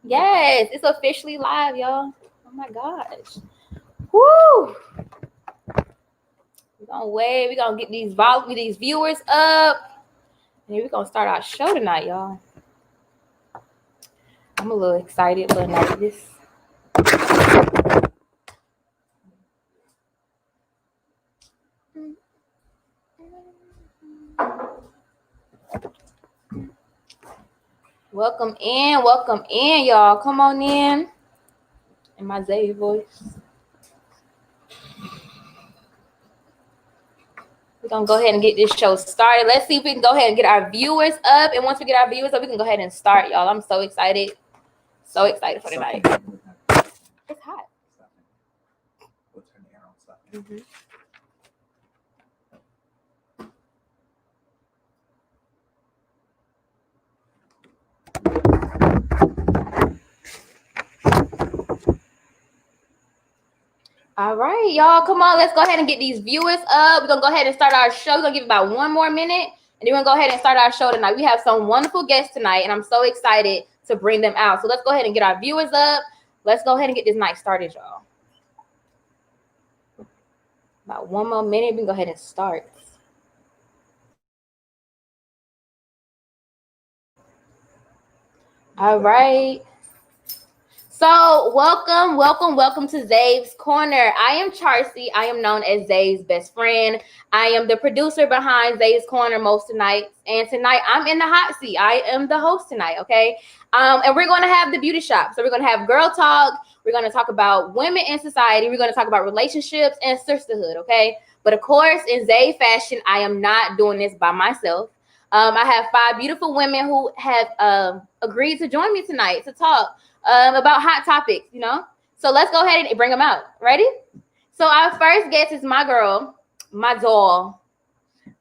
Yes, it's officially live, y'all. Oh my gosh. Woo! We're gonna wait. We're gonna get these viewers up. And we're gonna start our show tonight, y'all. I'm a little excited, a little nervous. Welcome in, y'all. Come on in my Zave voice. We're gonna go ahead and get this show started. Let's see if we can go ahead and get our viewers up. And once we get our viewers up, we can go ahead and start, y'all. I'm so excited. So excited for tonight. It's hot. Mm-hmm. All right, y'all. Come on, let's go ahead and get these viewers up. We're gonna go ahead and start our show. We're gonna give it about one more minute, and then we're gonna go ahead and start our show tonight. We have some wonderful guests tonight, and I'm so excited to bring them out. So let's go ahead and get our viewers up. Let's go ahead and get this night started, y'all. About one more minute, we can go ahead and start. All right. So welcome to Zave's Corner. I am Charsie. I am known as Zave's best friend. I am the producer behind Zave's Corner most nights. And tonight I'm in the hot seat. I am the host tonight, okay? And we're going to have the beauty shop. So we're going to have girl talk. We're going to talk about women in society. We're going to talk about relationships and sisterhood, okay? But of course, in Zave fashion, I am not doing this by myself. I have 5 beautiful women who have agreed to join me tonight to talk about hot topics, you know? So let's go ahead and bring them out. Ready? So our first guest is my girl, my doll.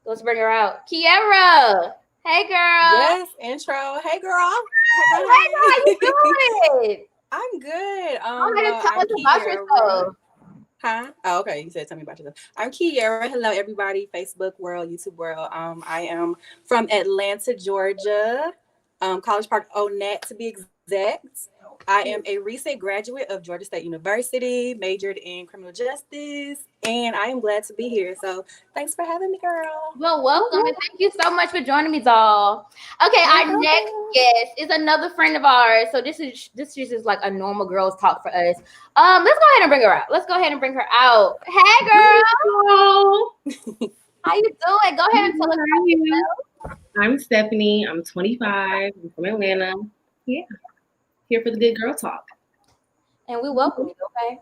Let's bring her out. Kiera. Hey, girl. Yes, intro. Hey, girl. Hey, girl, how you doing? I'm good. Tell us about yourself. Huh? Oh, okay. You said tell me about yourself. I'm Kiera. Hello, everybody. Facebook world, YouTube world. I am from Atlanta, Georgia. College Park, Onet to be exact. I am a recent graduate of Georgia State University, majored in criminal justice, and I am glad to be here. So thanks for having me, girl. Well, welcome, and thank you so much for joining me, doll. Okay, our next guest is another friend of ours. So this is just like a normal girls talk for us. Let's go ahead and bring her out. Hey, girl. How you doing? Go ahead and tell us about yourself. I'm Stephanie. I'm 25. I'm from Atlanta. Yeah. Here for the good girl talk. And we welcome you, okay?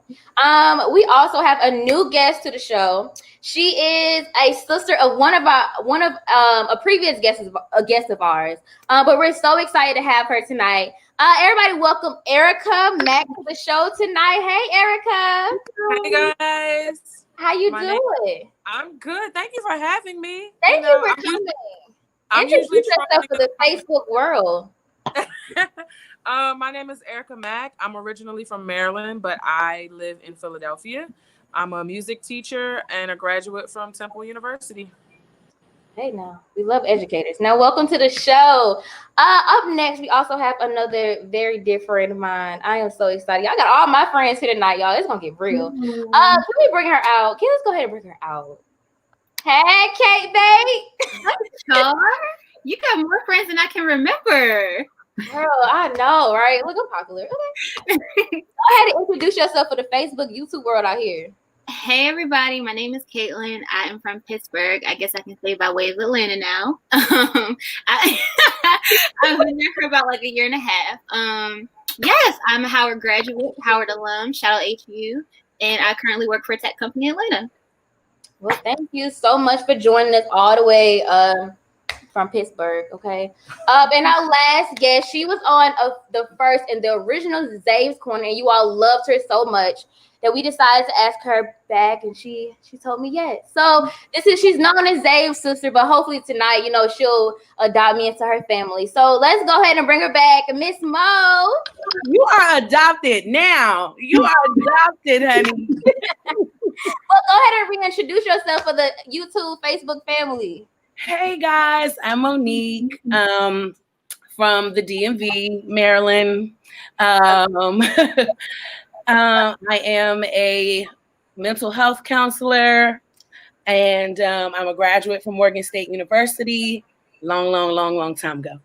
We also have a new guest to the show. She is a sister of a previous guest of ours. But we're so excited to have her tonight. Everybody welcome Erica Mack to the show tonight. Hey, Erica. Hey, guys. How you doing? I'm good. Thank you for having me. Thank you for coming. Introduce yourself to the Facebook world. My name is Erica Mack. I'm originally from Maryland, but I live in Philadelphia. I'm a music teacher and a graduate from Temple University. Hey, now we love educators. Now, welcome to the show. Up next, we also have another very dear friend of mine. I am so excited. Y'all got all my friends here tonight, y'all. It's gonna get real. Can we bring her out? Let's go ahead and bring her out. Hey, Kate Bates. You got more friends than I can remember. Girl, I know, right? Look, I'm popular. Okay. Go ahead and introduce yourself for the Facebook, YouTube world out here. Hey, everybody. My name is Caitlin. I am from Pittsburgh. I guess I can say by way of Atlanta now. I've been there for about like a year and a half. Yes, I'm a Howard graduate, Howard alum. Shout out HU. And I currently work for a tech company in Atlanta. Well, thank you so much for joining us all the way from Pittsburgh, okay? And our last guest, she was on the first and the original Zave's Corner, and you all loved her so much that we decided to ask her back, and she told me yes. So she's known as Zave's sister, but hopefully tonight, you know, she'll adopt me into her family. So let's go ahead and bring her back, Miss Mo. You are adopted now. You are adopted, honey. Well, go ahead and reintroduce yourself for the YouTube, Facebook family. Hey guys, I'm Monique. from the DMV, Maryland. I am a mental health counselor, and I'm a graduate from Morgan State University. Long time ago.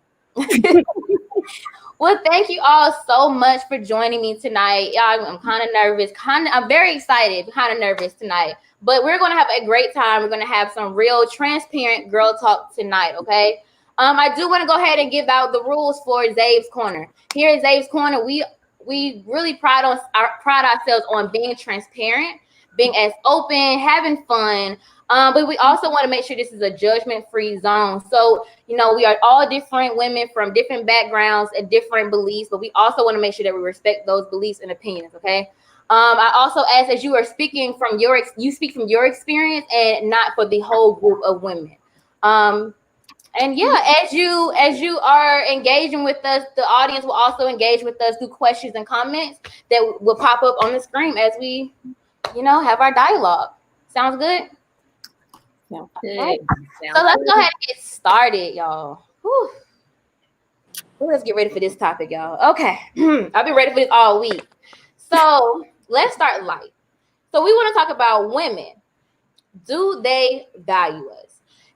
Well, thank you all so much for joining me tonight. Y'all, I'm kind of nervous. I'm very excited, kind of nervous tonight. But we're going to have a great time. We're going to have some real transparent girl talk tonight, okay? I do want to go ahead and give out the rules for Zave's Corner. Here at Zave's Corner, we really pride ourselves on being transparent, being as open, having fun. But we also want to make sure this is a judgment-free zone. So, you know, we are all different women from different backgrounds and different beliefs, but we also want to make sure that we respect those beliefs and opinions, okay? I also ask that you are speaking from you speak from your experience and not for the whole group of women. And yeah, as you are engaging with us, the audience will also engage with us through questions and comments that will pop up on the screen as we, you know, have our dialogue. Sounds good? Sounds Right. good. So let's go ahead and get started, y'all. Whew. Well, let's get ready for this topic, y'all. Okay. I've been ready for this all week. So let's start light. So we want to talk about women. Do they value us?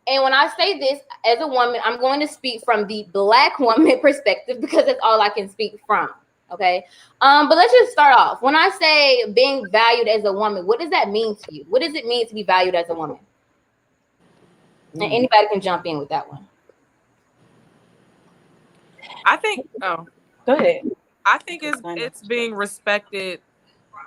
And when I say this as a woman, I'm going to speak from the Black woman perspective because that's all I can speak from. Okay. But let's just start off. When I say being valued as a woman, what does that mean to you? What does it mean to be valued as a woman? And anybody can jump in with that one. I think. Oh, Go ahead. I think it's being respected,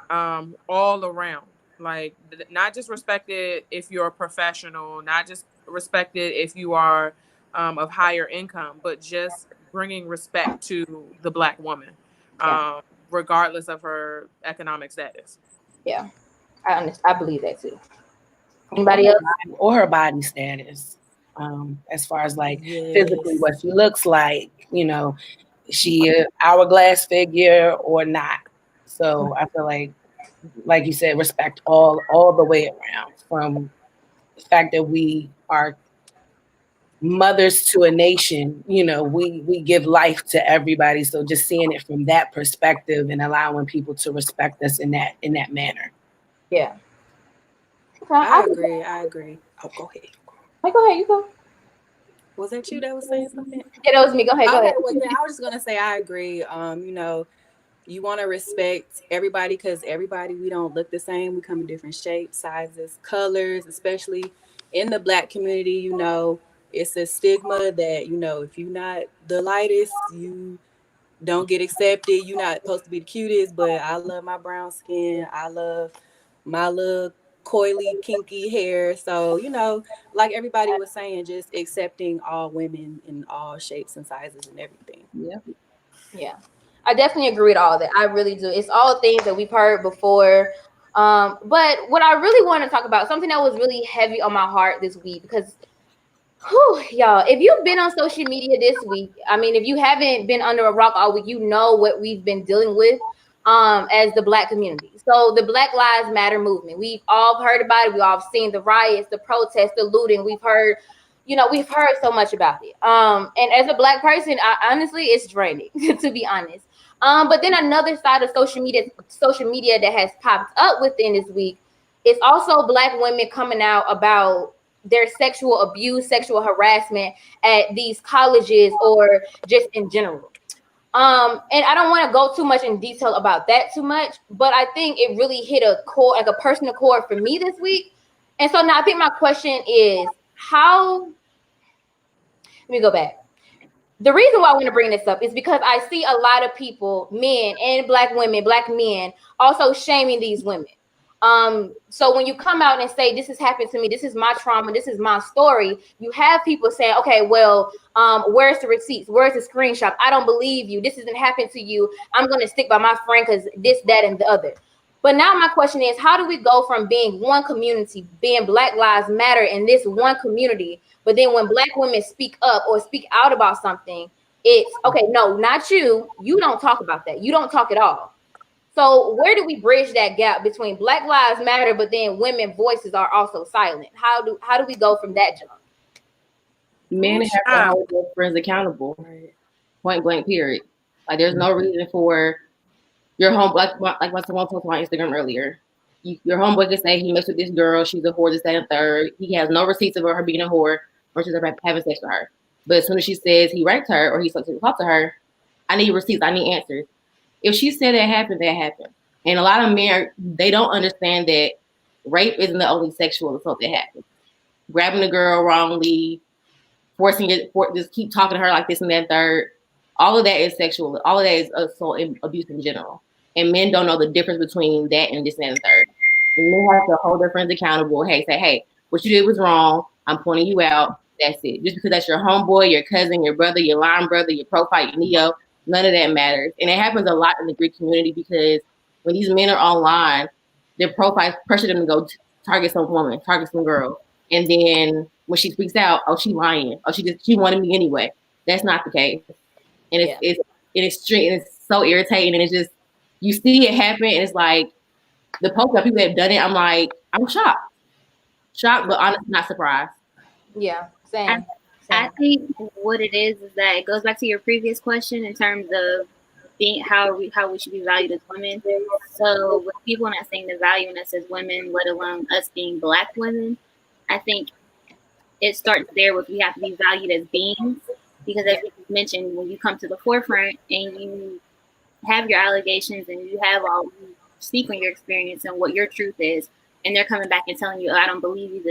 all around. Like, not just respected if you're a professional, not just respected if you are of higher income, but just bringing respect to the Black woman, regardless of her economic status. Yeah, I believe that too. Anybody else? Or her body status, as far as like physically what she looks like, you know, she a hourglass figure or not. So I feel like you said, respect all the way around, from the fact that we are mothers to a nation. You know, we give life to everybody. So just seeing it from that perspective and allowing people to respect us in that manner. Yeah. I agree. Oh, go ahead. Hey, go ahead. You go. Was that you that was saying something? Yeah, that was me. Go ahead. Go ahead. Well, yeah, I was just gonna say I agree. You know, you want to respect everybody because everybody, we don't look the same. We come in different shapes, sizes, colors, especially in the Black community. You know, it's a stigma that, you know, if you're not the lightest, you don't get accepted. You're not supposed to be the cutest, but I love my brown skin. I love my little coily, kinky hair. So, you know, like everybody was saying, just accepting all women in all shapes and sizes and everything. Yeah. I definitely agree with all that. I really do. It's all things that we've heard before. But what I really want to talk about, something that was really heavy on my heart this week, because y'all, if you've been on social media this week, I mean, if you haven't been under a rock all week, you know what we've been dealing with as the Black community. So the Black Lives Matter movement, we've all heard about it. We've all seen the riots, the protests, the looting. We've heard so much about it. And as a Black person, honestly, it's draining, to be honest. But then another side of social media that has popped up within this week is also Black women coming out about their sexual abuse, sexual harassment at these colleges or just in general. And I don't want to go too much in detail about that too much, but I think it really hit a core, like a personal core for me this week. And so now I think my question is, let me go back. The reason why I want to bring this up is because I see a lot of people, men and Black women, Black men, also shaming these women. So when you come out and say, this has happened to me, this is my trauma, this is my story, you have people saying, okay, well, where's the receipts? Where's the screenshot? I don't believe you. This hasn't happened to you. I'm going to stick by my friend because this, that, and the other. But now my question is, how do we go from being one community, being Black Lives Matter in this one community, but then when Black women speak up or speak out about something, it's, okay, no, not you. You don't talk about that. You don't talk at all. So where do we bridge that gap between Black Lives Matter, but then women voices are also silent? How do we go from that jump? Men have to hold their friends accountable. Right. point blank period. Like there's no reason for your home, like what someone posted on Instagram earlier. Your homeboy can say he messed with this girl, she's a whore, this, that, and third. He has no receipts of her being a whore or she's having sex with her. But as soon as she says he raped her or he sexually talked to her, I need receipts, I need answers. If she said that happened, that happened. And a lot of men, they don't understand that rape isn't the only sexual assault that happens. Grabbing a girl wrongly, forcing it, just keep talking to her like this and that third. All of that is sexual. All of that is assault and abuse in general. And men don't know the difference between that and this and that third. And men have to hold their friends accountable. Hey, say, hey, what you did was wrong. I'm pointing you out. That's it. Just because that's your homeboy, your cousin, your brother, your line brother, your profile, your neo, none of that matters. And it happens a lot in the Greek community because when these men are online, their profiles pressure them to go target some woman, target some girl. And then when she speaks out, oh, she lying. Oh, she wanted me anyway. That's not the case. And it's extreme, and it's so irritating. And it's just, you see it happen, and it's like the post that people have done it. I'm like, I'm shocked, but honestly not surprised. Yeah, same. I think what it is that it goes back to your previous question in terms of being how we should be valued as women. So with people not seeing the value in us as women, let alone us being Black women, I think it starts there with we have to be valued as beings. Because as you mentioned, when you come to the forefront and you have your allegations and you speak on your experience and what your truth is, and they're coming back and telling you, oh, I don't believe you,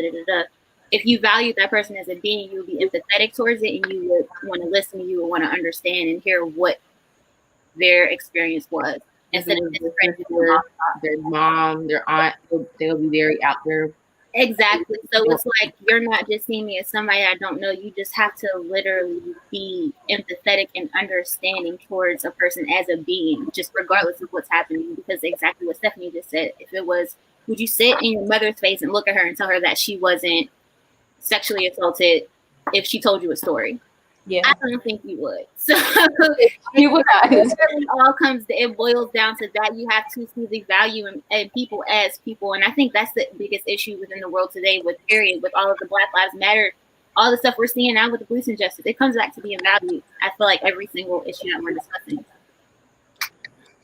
if you value that person as a being, you would be empathetic towards it and you would want to listen, you would want to understand and hear what their experience was. Instead of their mom, their aunt, they'll be very out there. Exactly. So it's like you're not just seeing me as somebody I don't know. You just have to literally be empathetic and understanding towards a person as a being, just regardless of what's happening. Because exactly what Stephanie just said. If it was, would you sit in your mother's face and look at her and tell her that she wasn't sexually assaulted if she told you a story? Yeah, I don't think you would. So you would not. It boils down to that. You have to see the value in people as people, and I think that's the biggest issue within the world today. With all of the Black Lives Matter, all the stuff we're seeing now with the police injustice, it comes back to being valued. I feel like every single issue that we're discussing.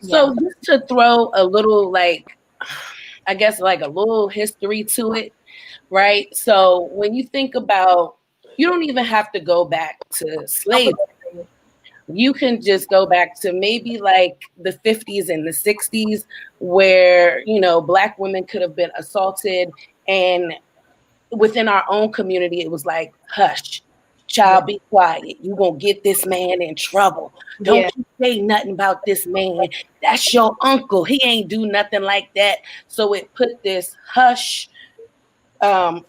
So just to throw a little, like, I guess, like a little history to it, right? So when you think about, you don't even have to go back to slavery. You can just go back to maybe like the 50s and the 60s where, Black women could have been assaulted. And within our own community, it was like, hush, child, be quiet. You gonna get this man in trouble. Don't you say nothing about this man. That's your uncle. He ain't do nothing like that. So it put this hush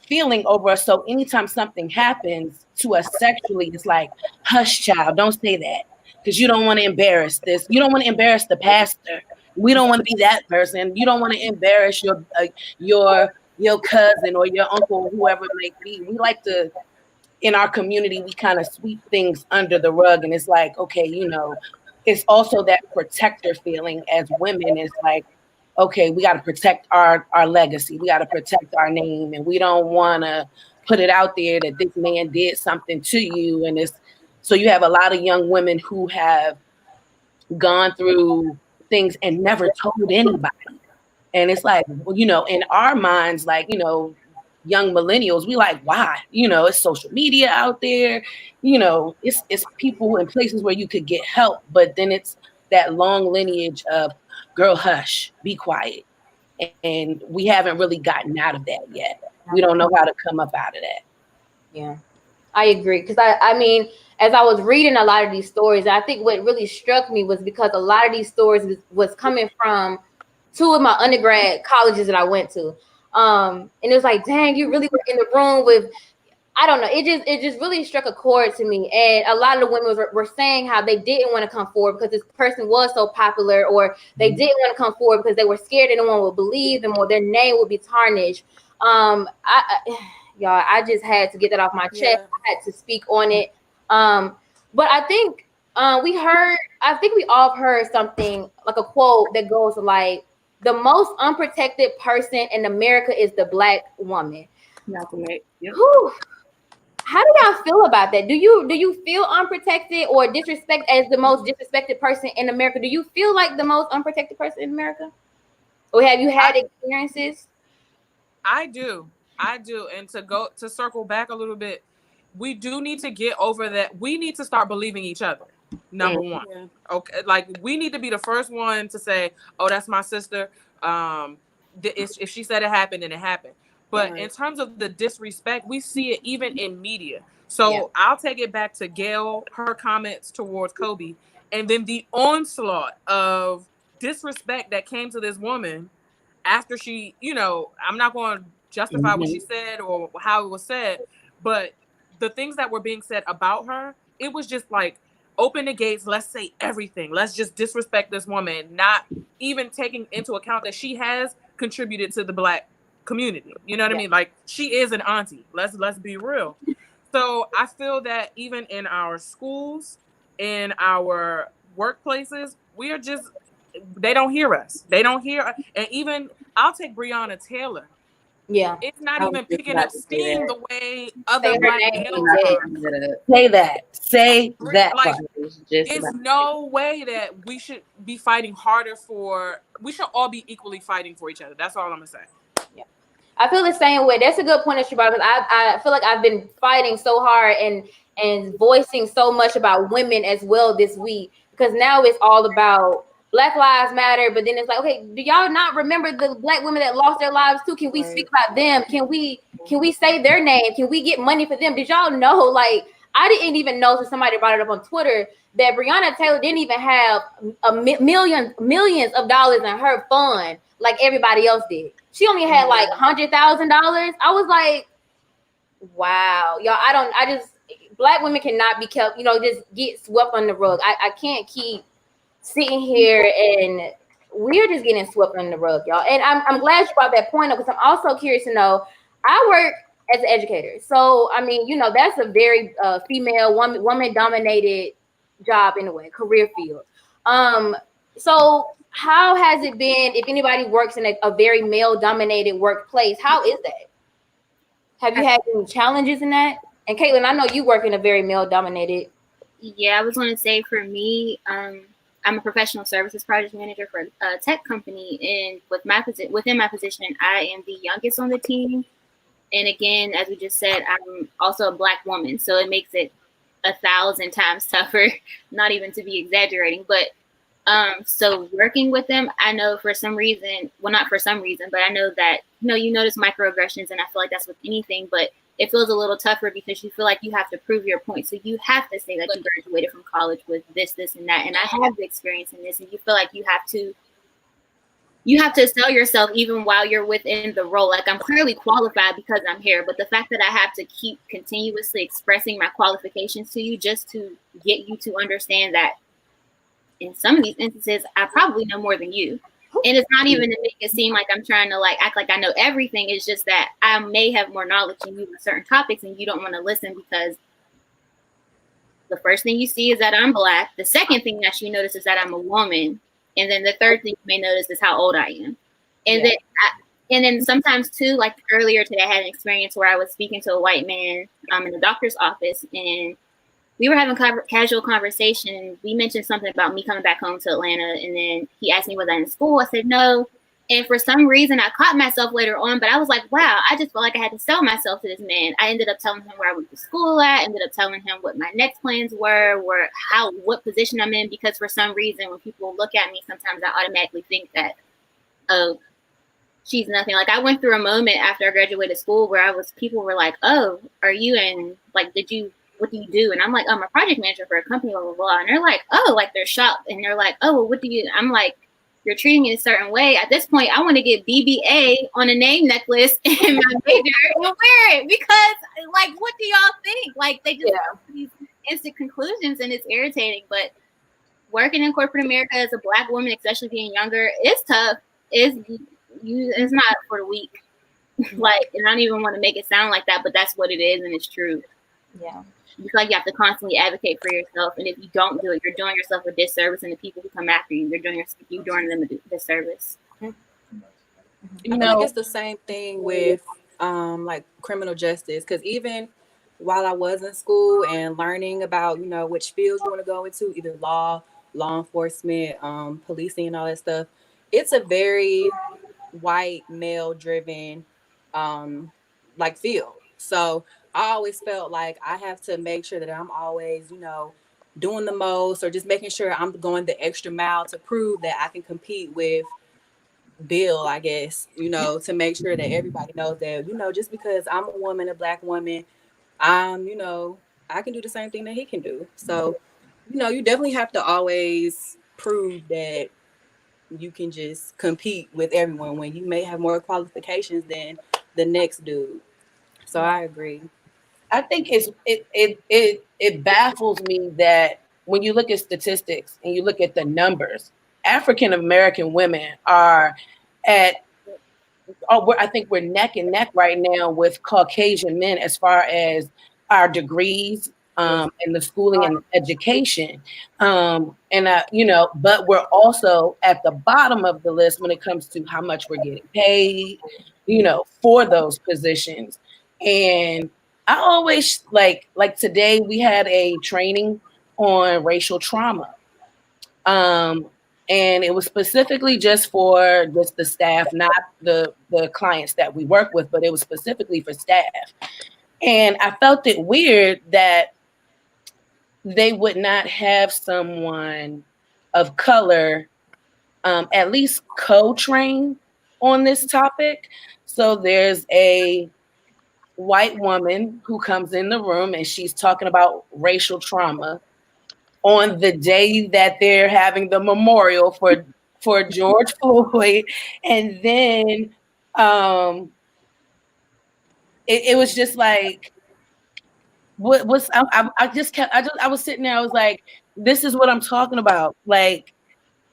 feeling over us. So anytime something happens to us sexually, it's like, hush, child, don't say that, because you don't want to embarrass this. You don't want to embarrass the pastor. We don't want to be that person. You don't want to embarrass your cousin or your uncle, or whoever it may be. We like to, in our community, we kind of sweep things under the rug, and it's like, okay, it's also that protector feeling as women. It's like, okay, we got to protect our legacy. We got to protect our name. And we don't want to put it out there that this man did something to you. And so you have a lot of young women who have gone through things and never told anybody. And it's like, in our minds, like, young millennials, we like, why? It's social media out there. It's people in places where you could get help. But then it's that long lineage of, girl, hush, be quiet. And we haven't really gotten out of that yet. We don't know how to come up out of that. Yeah, I agree. Because I mean, as I was reading a lot of these stories, I think what really struck me was because a lot of these stories was coming from two of my undergrad colleges that I went to. And it was like, dang, you really were in the room with, I don't know. It just really struck a chord to me. And a lot of the women were saying how they didn't want to come forward because this person was so popular, or they didn't want to come forward because they were scared that no one would believe them or their name would be tarnished. Y'all, I just had to get that off my chest. I had to speak on it. But I think we all heard something like a quote that goes like, the most unprotected person in America is the Black woman. Yep. How do y'all feel about that? Do you feel unprotected or disrespect as the most disrespected person in America? Do you feel like the most unprotected person in America? Or have you had experiences? I do. And to circle back a little bit, we do need to get over that. We need to start believing each other. Number one. Yeah. Okay. Like, we need to be the first one to say, oh, that's my sister. If she said it happened, then it happened. But in terms of the disrespect, we see it even in media. So I'll take it back to Gail, her comments towards Kobe, and then the onslaught of disrespect that came to this woman after she, I'm not going to justify what she said or how it was said, but the things that were being said about her, it was just like, open the gates, let's say everything. Let's just disrespect this woman, not even taking into account that she has contributed to the Black community. You know what I mean? Like, she is an auntie. Let's be real. So I feel that even in our schools, in our workplaces, we are just, they don't hear us. They don't hear. And even, I'll take Breonna Taylor. Yeah. It's not even picking up steam the way other Say her Black name, males Jay. are. Say that. Like, Just it's no way that we should be fighting harder for, we should all be equally fighting for each other. That's all I'm gonna say. Yeah. I feel the same way. That's a good point that you brought up, because I feel like I've been fighting so hard and voicing so much about women as well this week, because now it's all about Black Lives Matter, but then it's like, okay, do y'all not remember the Black women that lost their lives too? Can we speak about them? Can we say their name? Can we get money for them? Did y'all know, like, I didn't even know, so somebody brought it up on Twitter, that Breonna Taylor didn't even have millions of dollars in her fund like everybody else did. She only had like $100,000. I was like, wow, y'all, Black women cannot be kept, just get swept on the rug. I can't keep sitting here and we're just getting swept on the rug, y'all. And I'm glad you brought that point up, because I'm also curious to know, I work as an educator. So, I mean, that's a very female, woman dominated job in a way, career field. So how has it been, if anybody works in a very male dominated workplace, how is that? Have you had any challenges in that? And Caitlin, I know you work in a very male dominated. Yeah, I was going to say, for me, I'm a professional services project manager for a tech company, and within my position, I am the youngest on the team. And again, as we just said, I'm also a Black woman, so it makes it 1,000 times tougher, not even to be exaggerating. But so working with them, I know for some reason, well, not for some reason, but I know that, you notice microaggressions, and I feel like that's with anything, but it feels a little tougher because you feel like you have to prove your point. So you have to say that you graduated from college with this, and that, and I have the experience in this, and you feel like you have to sell yourself even while you're within the role. Like, I'm clearly qualified because I'm here, but the fact that I have to keep continuously expressing my qualifications to you just to get you to understand that in some of these instances, I probably know more than you. And it's not even to make it seem like I'm trying to act like I know everything. It's just that I may have more knowledge than you on certain topics, and you don't want to listen because the first thing you see is that I'm Black. The second thing that you notice is that I'm a woman. And then the third thing you may notice is how old I am. And then sometimes too, like earlier today, I had an experience where I was speaking to a white man in the doctor's office, and we were having casual conversation. We mentioned something about me coming back home to Atlanta, and then he asked me, was I in school? I said no. And for some reason, I caught myself later on, but I was like, wow, I just felt like I had to sell myself to this man. I ended up telling him where I went to school at, ended up telling him what my next plans were, what position I'm in, because for some reason, when people look at me, sometimes I automatically think that, oh, she's nothing. Like, I went through a moment after I graduated school where people were like, oh, are you in, like, what do you do? And I'm like, I'm a project manager for a company, blah, blah, blah. And they're like, oh, like, they're shocked. And they're like, oh, well, what do you, I'm like, you're treating me a certain way. At this point, I want to get BBA on a name necklace in my major and wear it, because, like, what do y'all think? Like, they just have these instant conclusions, and it's irritating. But working in corporate America as a Black woman, especially being younger, it's tough. It's not for the weak. Like, and I don't even want to make it sound like that, but that's what it is, and it's true. Yeah. You feel like you have to constantly advocate for yourself, and if you don't do it, you're doing yourself a disservice, and the people who come after you, you're doing them a disservice. I think it's the same thing with like criminal justice, because even while I was in school and learning about, which fields you want to go into, either law enforcement, policing and all that stuff. It's a very white male driven like field. So I always felt like I have to make sure that I'm always, doing the most, or just making sure I'm going the extra mile to prove that I can compete with Bill, I guess, to make sure that everybody knows that, just because I'm a woman, a Black woman, I can do the same thing that he can do. So, you definitely have to always prove that you can just compete with everyone when you may have more qualifications than the next dude. So I agree. I think it baffles me that when you look at statistics and you look at the numbers, African American women are at I think we're neck and neck right now with Caucasian men as far as our degrees and the schooling and education. But we're also at the bottom of the list when it comes to how much we're getting paid, for those positions. And I always like today we had a training on racial trauma. And it was specifically just for just the staff, not the clients that we work with, but it was specifically for staff. And I felt it weird that they would not have someone of color at least co-train on this topic. So there's a white woman who comes in the room and she's talking about racial trauma on the day that they're having the memorial for George Floyd. And then it was just like, I was sitting there, I was like, this is what I'm talking about. Like,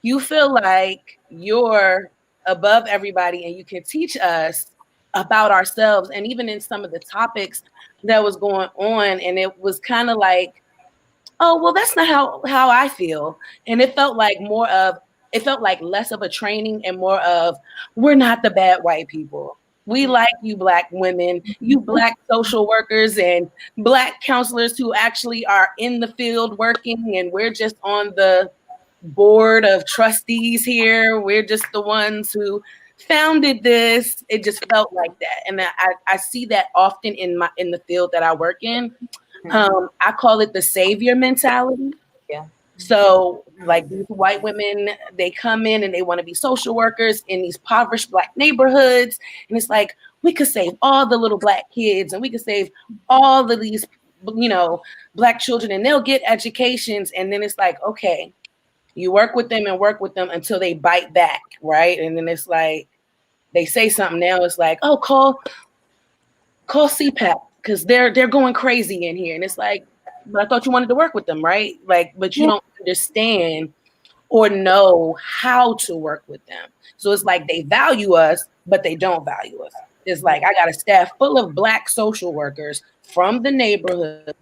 you feel like you're above everybody and you can teach us about ourselves. And even in some of the topics that was going on, and it was kind of like, oh, well, that's not how I feel. And it felt like less of a training and more of, we're not the bad white people. We like you Black women, you Black social workers and Black counselors who actually are in the field working, and we're just on the board of trustees here. We're just the ones who founded this. It just felt like that. And I see that often in the field that I work in. I call it the savior mentality. Yeah. So like these white women, they come in and they want to be social workers in these impoverished Black neighborhoods. And it's like, we could save all the little Black kids and we could save all of these, Black children, and they'll get educations. And then it's like, okay, you work with them until they bite back, right? And then it's like, they say something now, it's like, oh, call CPAP. Because they're going crazy in here. And it's like, but I thought you wanted to work with them, right? Like, but you don't understand or know how to work with them. So it's like they value us, but they don't value us. It's like, I got a staff full of Black social workers from the neighborhood,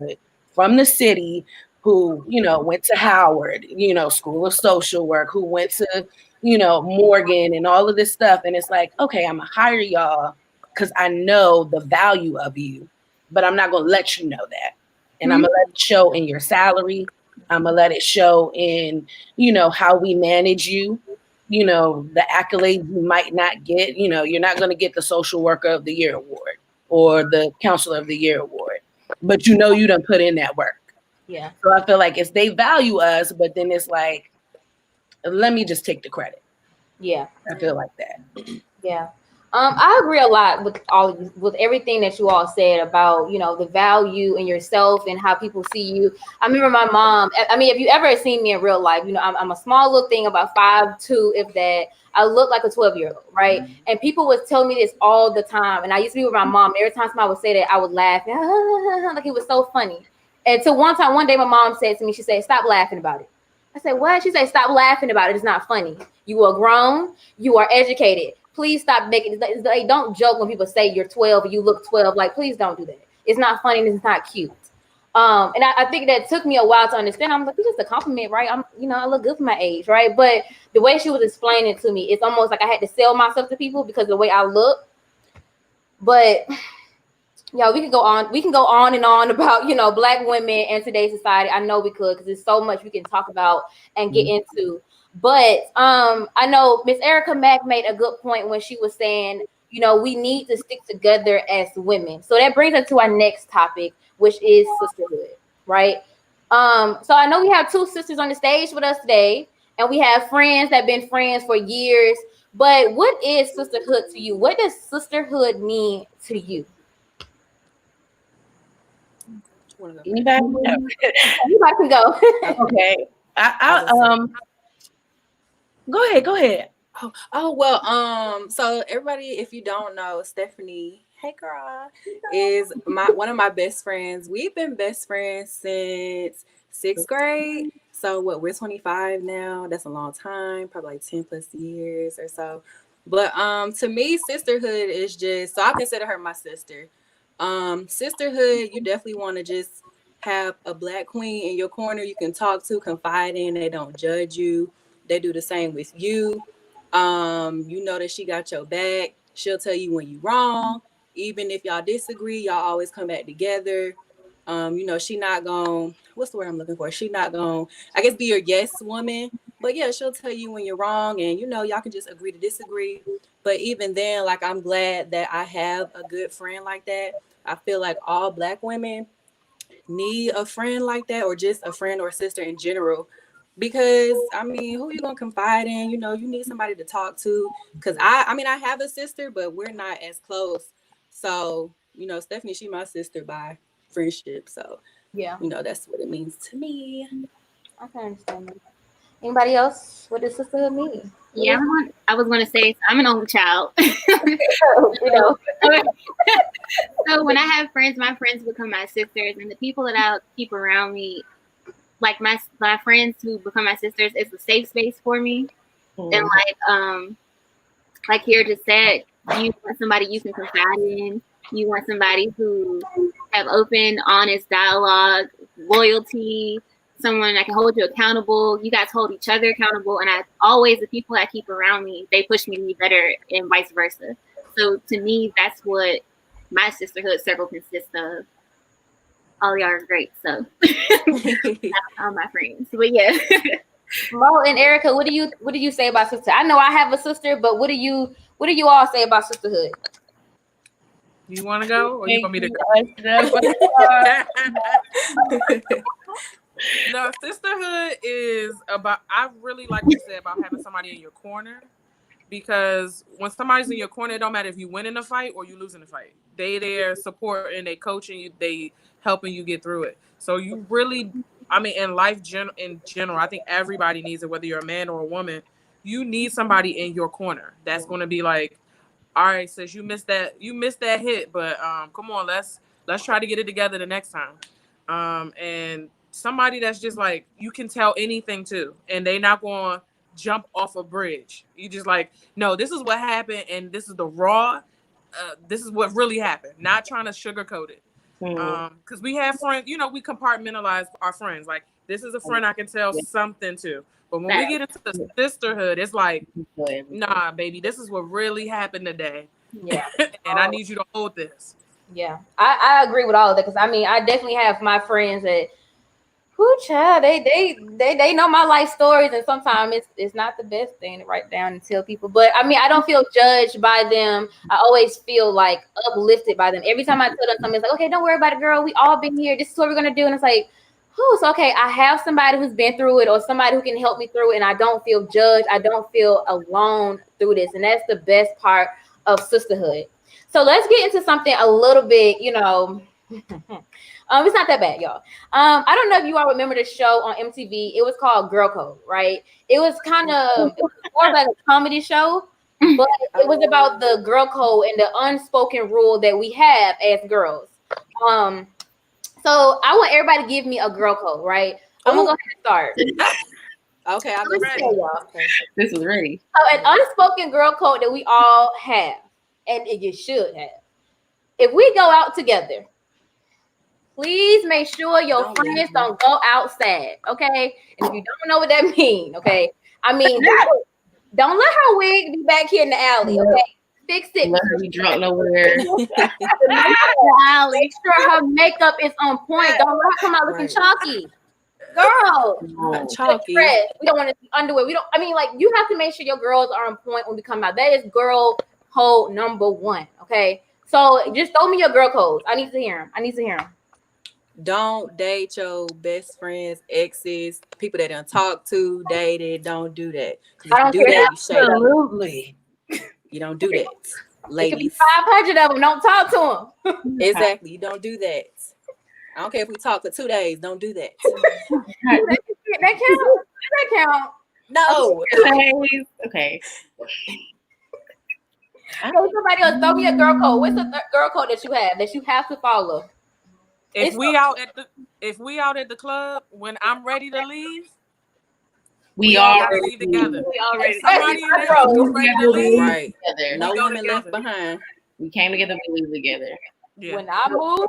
from the city, who, went to Howard, School of Social Work, who went to, Morgan and all of this stuff. And it's like, okay, I'm gonna hire y'all because I know the value of you. But I'm not going to let you know that. And I'm going to let it show in your salary. I'm going to let it show in, how we manage you, the accolades you might not get. You're not going to get the Social Worker of the Year award or the Counselor of the Year award. But you done put in that work. Yeah. So I feel like they value us, but then it's like, let me just take the credit. Yeah. I feel like that. Yeah. I agree a lot with everything that you all said about, the value in yourself and how people see you. I remember my mom, if you ever seen me in real life, I'm a small little thing, about 5'2", if that. I look like a 12-year-old, right? Mm-hmm. And people would tell me this all the time. And I used to be with my mom. Every time somebody would say that, I would laugh. Like it was so funny. And so one day my mom said to me, she said, stop laughing about it. I said, what? She said, stop laughing about it. It's not funny. You are grown. You are educated. Please stop making it. Like, don't joke when people say you're 12 or you look 12. Like, please don't do that. It's not funny and it's not cute. And I think that took me a while to understand. I'm like, it's just a compliment, right? I look good for my age, right? But the way she was explaining it to me, it's almost like I had to sell myself to people because of the way I look. But Yeah, we can go on. We can go on and on about, Black women and today's society. I know we could, because there's so much we can talk about and get into. But I know Miss Erica Mack made a good point when she was saying, we need to stick together as women. So that brings us to our next topic, which is sisterhood, right? So I know we have two sisters on the stage with us today, and we have friends that have been friends for years. But what is sisterhood to you? What does sisterhood mean to you? Anybody? Anybody can go. Okay. Go ahead. Well, so everybody, if you don't know, Stephanie, hey girl, is one of my best friends. We've been best friends since 6th grade. So we're 25 now. That's a long time, probably like 10 plus years or so. But to me, sisterhood is just, so I consider her my sister. Sisterhood, you definitely want to just have a Black queen in your corner you can talk to, confide in. They don't judge you. They do the same with you. You know that she got your back. She'll tell you when you're wrong. Even if y'all disagree, y'all always come back together. She not gonna, what's the word I'm looking for? She not gonna, I guess, be your yes woman. But yeah, she'll tell you when you're wrong, and y'all can just agree to disagree. But even then, like, I'm glad that I have a good friend like that. I feel like all Black women need a friend like that, or just a friend or sister in general. Because I mean, who you gonna confide in? You need somebody to talk to. Because I mean, I have a sister, but we're not as close. So Stephanie, she my sister by friendship. So Yeah, that's what it means to me. I can understand that. Anybody else? What does sisterhood mean? Yeah, I was going to say, so I'm an only child. You know. So when I have friends, my friends become my sisters, and the people that I keep around me, like my friends who become my sisters, it's a safe space for me. And like here just said, you want somebody you can confide in. You want somebody who have open, honest dialogue, loyalty, someone that can hold you accountable. You guys hold each other accountable. And the people I keep around me, they push me to be better, and vice versa. So to me, that's what my sisterhood circle consists of. All y'all are great. So all my friends. But yeah. Mo and Erica, what do you say about sister? I know I have a sister, but what do you all say about sisterhood? You want to go, or you want me to go? No, sisterhood is about, I really like to say about having somebody in your corner, because when somebody's in your corner, it don't matter if you win in a fight or you lose in a fight. They there supporting, they coaching you, they helping you get through it. So you really, I mean, in life in general, I think everybody needs it, whether you're a man or a woman. You need somebody in your corner that's going to be like, all right, sis, you missed that hit, but come on, let's try to get it together the next time. And somebody that's just like, you can tell anything to, and they not going to jump off a bridge. You just like, no, this is what happened, and this is the raw. This is what really happened. Not trying to sugarcoat it. Because we have friends, we compartmentalize our friends. Like, this is a friend I can tell something to. But when we get into the sisterhood, it's like, nah, baby, this is what really happened today. Yeah. And I need you to hold this. Yeah. I agree with all of that, because I mean, I definitely have my friends that, child, they know my life stories, and sometimes it's not the best thing to write down and tell people. But I mean, I don't feel judged by them. I always feel like uplifted by them. Every time I tell them something, it's like, okay, don't worry about it, girl. We all been here. This is what we're gonna do. And it's like, so okay, I have somebody who's been through it, or somebody who can help me through it, and I don't feel judged. I don't feel alone through this, and that's the best part of sisterhood. So let's get into something a little bit, it's not that bad, y'all. I don't know if you all remember the show on MTV. It was called Girl Code, right? It was more like a comedy show, but it was about the girl code and the unspoken rule that we have as girls. So I want everybody to give me a girl code, right? I'm gonna go ahead and start. Okay, I'm ready. Y'all. This is ready. So an unspoken girl code that we all have, and you should have. If we go out together, please make sure your friends don't go outside, okay? And if you don't know what that means, okay? I mean, don't let her wig be back here in the alley, okay? Fix it. Let her be drunk nowhere. Make sure her makeup is on point. Don't let her come out looking chalky. Girl, chalky. we don't want to see underwear. We don't. I mean, like, you have to make sure your girls are on point when we come out. That is girl code number 1. Okay, so just throw me your girl codes. I need to hear them. Don't date your best friends, exes, people that don't talk to, dated. Don't do that. I don't care. Absolutely. You don't do that, It could be ladies. 500 of them. Don't talk to them. Exactly. You don't do that. I don't care if we talk for 2 days. Don't do that. That count. No. Okay. Somebody else throw me a girl code. What's the girl code that you have to follow? If we out at the club when I'm ready to leave, we all leave together. We already Somebody in there who's ready to leave. Right. together. No go woman left together. behind. We came together, we leave together. Yeah. When I move,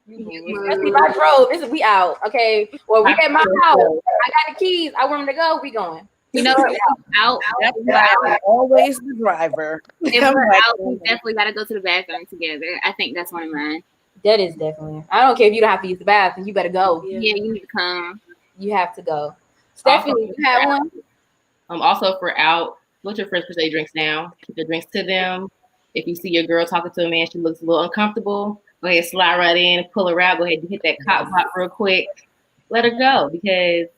especially if I drove, we out. Okay. Well, we at my house. I got the keys. I want them to go. We going. You know, out. That's why I'm always the driver. If we're out, we definitely got to go to the bathroom together. I think that's one of mine. That is definitely. I don't care if you don't have to use the bathroom. You better go. Yeah, you need to come. You have to go. Stephanie, you have one? Also for out, let your friends put their drinks down. Keep the drinks to them. If you see your girl talking to a man, she looks a little uncomfortable, go ahead, slide right in, pull her out, go ahead and hit that cop block real quick. Let her go, because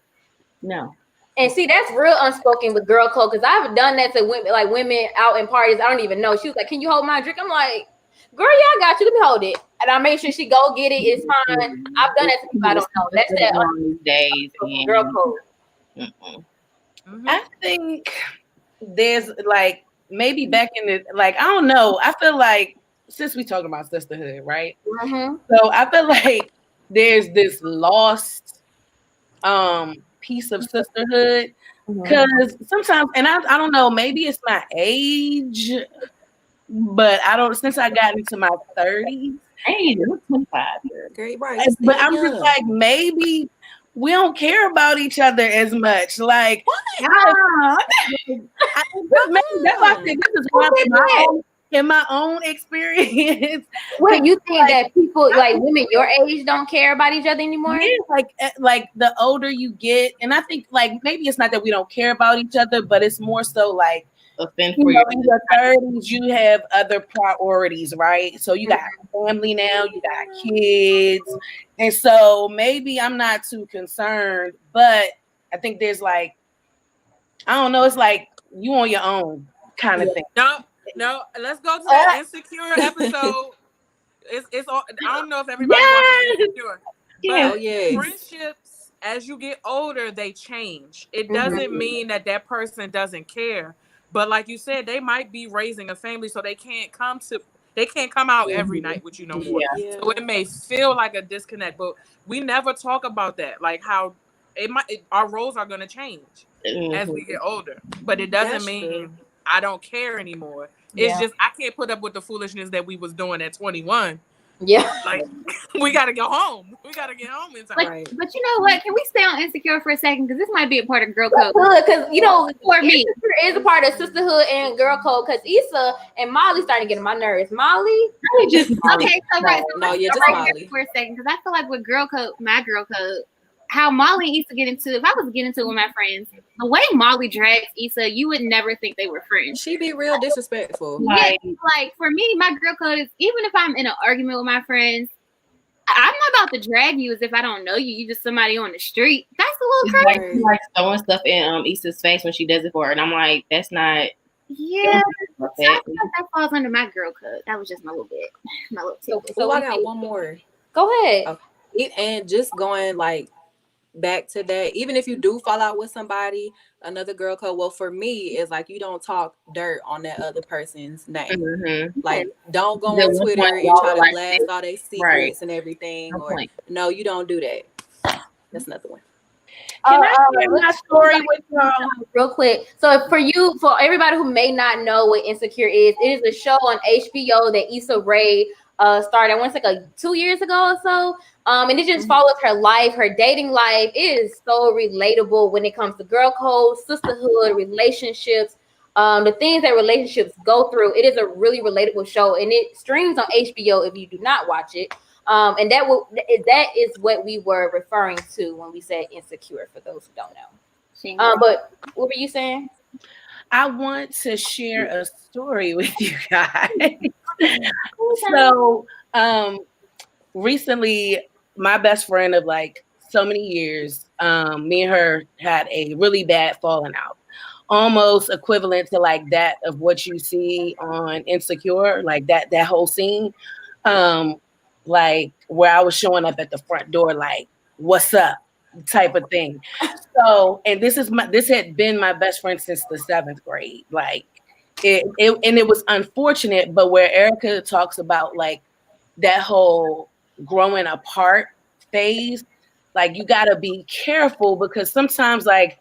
no. And see, that's real unspoken with girl code, because I've done that to women out in parties. I don't even know. She was like, "Can you hold my drink?" I'm like, "Girl, yeah, I got you. Let me hold it." And I make sure she go get it. It's fine. I've done that to people I don't know. That's that days. girl code. I think there's like maybe back in the I don't know. I feel like since we talking about sisterhood, right? Mm-hmm. So I feel like there's this lost piece of sisterhood because sometimes, and I don't know, maybe it's my age, but I don't. Since I got into my 30s, Hey, you're 25. Great, right. but I'm just like maybe we don't care about each other as much. Like, maybe that's why I think this is why in my own experience. What, you think that people like women your age don't care about each other anymore? Yeah, like the older you get, and I think like maybe it's not that we don't care about each other, but it's more so like in your 30s, you have other priorities, right? So you got family now, you got kids, and so maybe I'm not too concerned, but I think there's like, I don't know, it's like you on your own kind of thing. No, let's go to that insecure episode. It's all, I don't know if everybody wants insecure. But friendships, as you get older, they change. It doesn't mean that person doesn't care. But like you said, they might be raising a family, so they can't come out every night with you no more. Yeah. So it may feel like a disconnect, but we never talk about that. Like how our roles are going to change as we get older. But it doesn't mean I don't care anymore. It's just I can't put up with the foolishness that we was doing at 21. Yeah, like we gotta go home. We gotta get home in time. Right. But you know what? Can we stay on insecure for a second? Because this might be a part of girl code. Because you know, for me, it is a part of sisterhood and girl code. Because Issa and Molly starting to get on my nerves. Molly, just okay. So right, just Molly for a second, because I feel like with girl code, my girl code, how Molly used to get into. If I was getting into it with my friends, the way Molly drags Issa, you would never think they were friends. She be real disrespectful. Yeah, like for me, my girl code is even if I'm in an argument with my friends, I'm not about to drag you as if I don't know you. You just somebody on the street. That's a little crazy. Like throwing stuff in Issa's face when she does it for her, and I'm like, that's not. Yeah, I feel like that falls under my girl code. That was just my little bit, my little tip. So I got one more. Go ahead. Okay. And just going like back to that, even if you do fall out with somebody, another girl code, well, for me, is like you don't talk dirt on that other person's name. Like, don't go on Twitter and try to blast all their secrets and everything. No, you don't do that. That's another one. Can I share my story with y'all real quick? So for everybody who may not know what Insecure is, it is a show on HBO that Issa Rae started, I want to say like 2 years ago or so. And it just follows her life, her dating life. It is so relatable when it comes to girl code, sisterhood, relationships. the things that relationships go through. It is a really relatable show, and it streams on HBO if you do not watch it. And that is what we were referring to when we said insecure, for those who don't know. But what were you saying? I want to share a story with you guys. So recently, my best friend of like so many years, me and her had a really bad falling out, almost equivalent to like that of what you see on Insecure, like that whole scene, like where I was showing up at the front door, like "What's up?" type of thing. So, and this had been my best friend since the 7th grade, like it was unfortunate, but where Erica talks about like that whole growing apart phase, like you got to be careful because sometimes like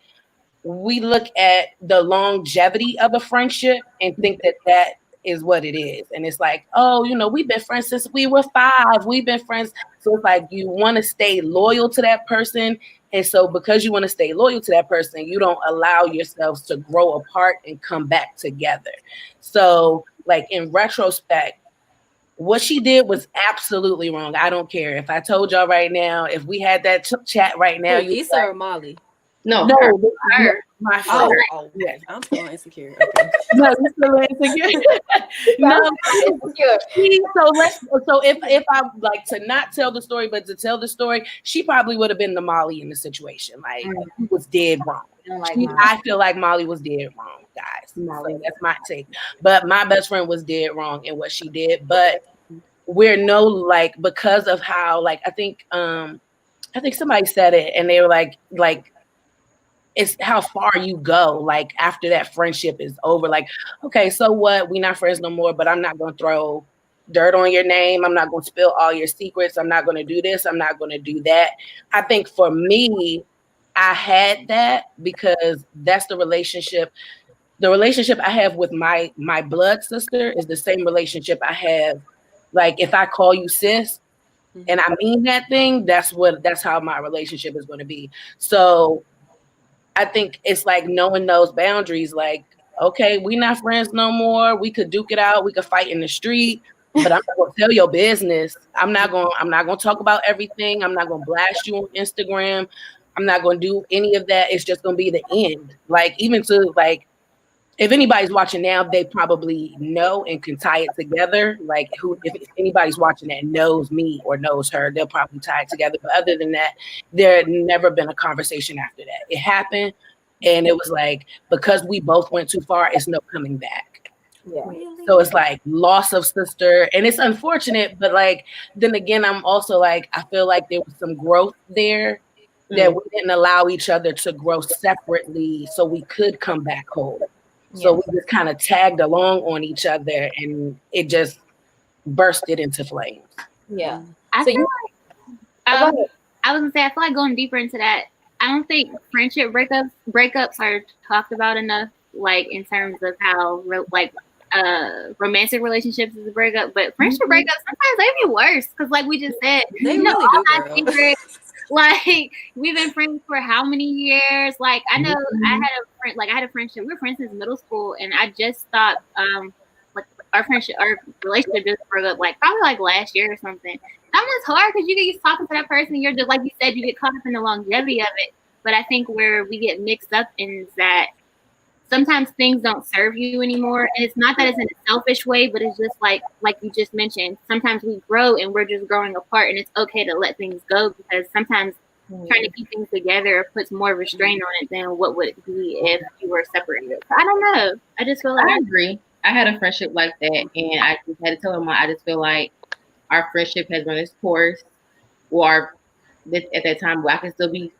we look at the longevity of a friendship and think that is what it is. And it's like, oh, we've been friends since we were 5. We've been friends. So it's like you want to stay loyal to that person. And so because you want to stay loyal to that person, you don't allow yourselves to grow apart and come back together. So like in retrospect, what she did was absolutely wrong. I don't care. If I told y'all right now, if we had that chat right now, you Issa or Molly? No, her. My friend. Oh, yes. I'm still insecure. Okay. No, you're still insecure. No, so if I like to not tell the story, but to tell the story, she probably would have been the Molly in the situation. Like he was dead wrong. I feel like Molly was dead wrong, guys. So that's my take. But my best friend was dead wrong in what she did. But we're like because of how like I think somebody said it and they were like it's how far you go, like after that friendship is over. Like, okay, so what? We're not friends no more, but I'm not going to throw dirt on your name. I'm not going to spill all your secrets. I'm not going to do this. I'm not going to do that. I think for me, I had that because that's the relationship. The relationship I have with my blood sister is the same relationship I have. Like if I call you sis and I mean that thing, that's how my relationship is going to be. So I think it's like knowing those boundaries, like, okay, we not friends no more. We could duke it out. We could fight in the street, but I'm not gonna tell your business. I'm not gonna talk about everything. I'm not gonna blast you on Instagram. I'm not gonna do any of that. It's just gonna be the end. Like even to like if anybody's watching now, they probably know and can tie it together. Like if anybody's watching that knows me or knows her, they'll probably tie it together. But other than that, there had never been a conversation after that. It happened. And it was like, because we both went too far, it's no coming back. Yeah. So it's like loss of sister. And it's unfortunate, but like, then again, I'm also like, I feel like there was some growth there that we didn't allow each other to grow separately so we could come back whole. So we just kind of tagged along on each other and it just bursted into flames. Yeah. I was gonna say, I feel like going deeper into that, I don't think friendship breakups are talked about enough, like in terms of how romantic relationships is a breakup, but friendship breakups sometimes they be worse because like we just said, they really all do, my secrets. Like we've been friends for how many years? Like I know I had a friendship. We were friends since middle school, and I just stopped. Like our relationship just broke up. Like probably like last year or something. That was hard because you get used to talking to that person. You're just like you said, you get caught up in the longevity of it. But I think where we get mixed up is that sometimes things don't serve you anymore. And it's not that it's in a selfish way, but it's just like you just mentioned, sometimes we grow and we're just growing apart and it's okay to let things go because sometimes trying to keep things together puts more restraint on it than what would it be if you were separated. I don't know. I just feel like I agree. I had a friendship like that and I just had to tell him I just feel like our friendship has run its course or at that time where I can still be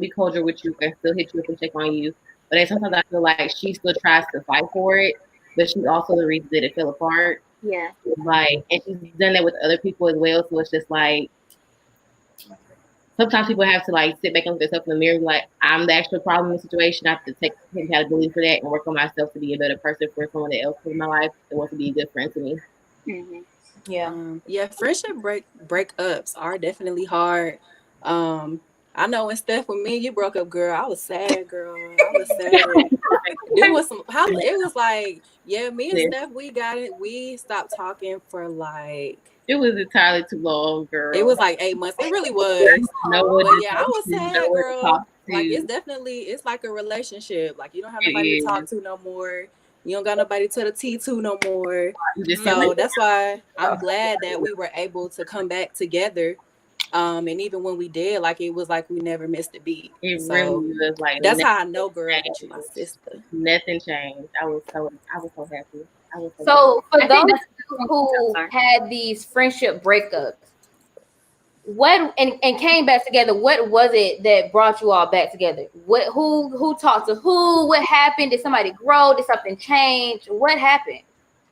cordial with you, I can still hit you up and check on you. But then sometimes I feel like she still tries to fight for it, but she's also the reason that it fell apart. Yeah. Like, and she's done that with other people as well. So it's just like, sometimes people have to like sit back and look at themselves in the mirror and be like, I'm the actual problem in the situation. I have to take accountability for that and work on myself to be a better person for someone else in my life that wants to be a good friend to me. Mm-hmm. Yeah. Yeah, friendship breakups are definitely hard. I know when Steph with me, you broke up, girl. I was sad, girl. I was sad. It was it was like, yeah, me and Steph, we got it. We stopped talking for like. It was entirely too long, girl. It was like 8 months. It really was. But yeah, I was sad, girl. Like it's like a relationship. Like you don't have nobody to talk to no more. You don't got nobody to the tea to no more. So that's why I'm glad that we were able to come back together. And even when we did, like it was like we never missed a beat. It really was like that's how I know, girl, that you my sister. Nothing changed. I was so happy. So for those who had these friendship breakups, what and came back together, what was it that brought you all back together? Who talked to who? What happened? Did somebody grow? Did something change? What happened?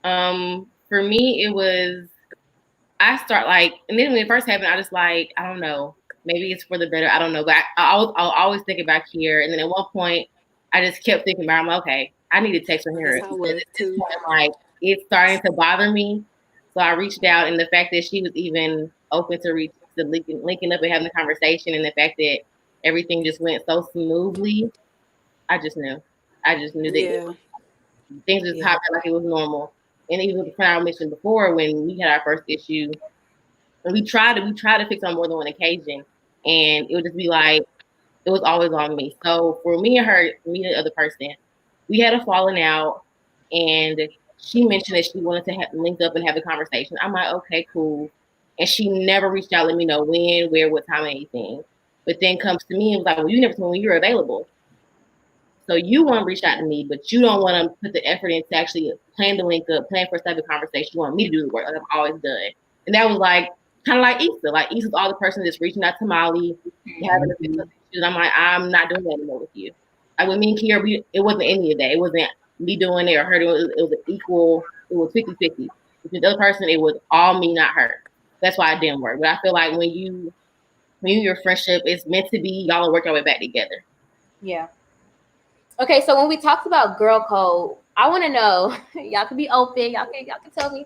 For me, it was I start like, and then when it first happened, I just like, I don't know, maybe it's for the better, I don't know, but I'll always think about Kier, and then at one point, I just kept thinking about, I'm like, okay, I need to text from her. Like, it's starting to bother me, so I reached out, and the fact that she was even open to linking up and having a conversation, and the fact that everything just went so smoothly, I just knew that things just happened like it was normal. And even with the friend I mentioned before, when we had our first issue, and we tried to fix on more than one occasion, and it would just be like, it was always on me. So for me and her, me and the other person, we had a falling out, and she mentioned that she wanted to link up and have a conversation. I'm like, okay, cool. And she never reached out, let me know when, where, what time, anything. But then comes to me and was like, well, you never told me you were available. So you want to reach out to me, but you don't want to put the effort in to actually plan the link up, plan for a type of conversation. You want me to do the work like I've always done. And that was like, kind of like Issa. Like Issa's all the person that's reaching out to Molly, having a issues. I'm like, I'm not doing that anymore with you. Like with me and Kier, it wasn't any of that. It wasn't me doing it or her doing it. It was an equal, it was 50-50. With the other person, it was all me, not her. That's why it didn't work. But I feel like when you your friendship is meant to be, y'all will work your way back together. Yeah. Okay, so when we talked about girl code, I want to know, y'all can be open, y'all can tell me,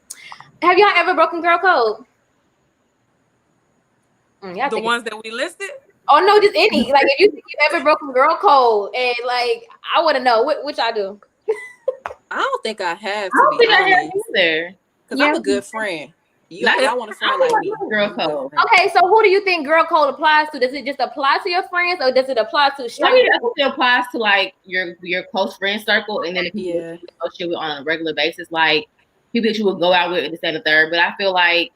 have y'all ever broken girl code? The ones that we listed? Oh no, just any. Like if you've ever broken girl code, and like I want to know what y'all do. I don't think I have. I don't think I have either. Because I'm a good friend. Y'all want a friend like me. Girl code. Okay, so who do you think girl code applies to? Does it just apply to your friends, or does it apply to strangers? I think it applies to like your close friend circle, and then if you associate with on a regular basis, like people that you would go out with, this and the third. But I feel like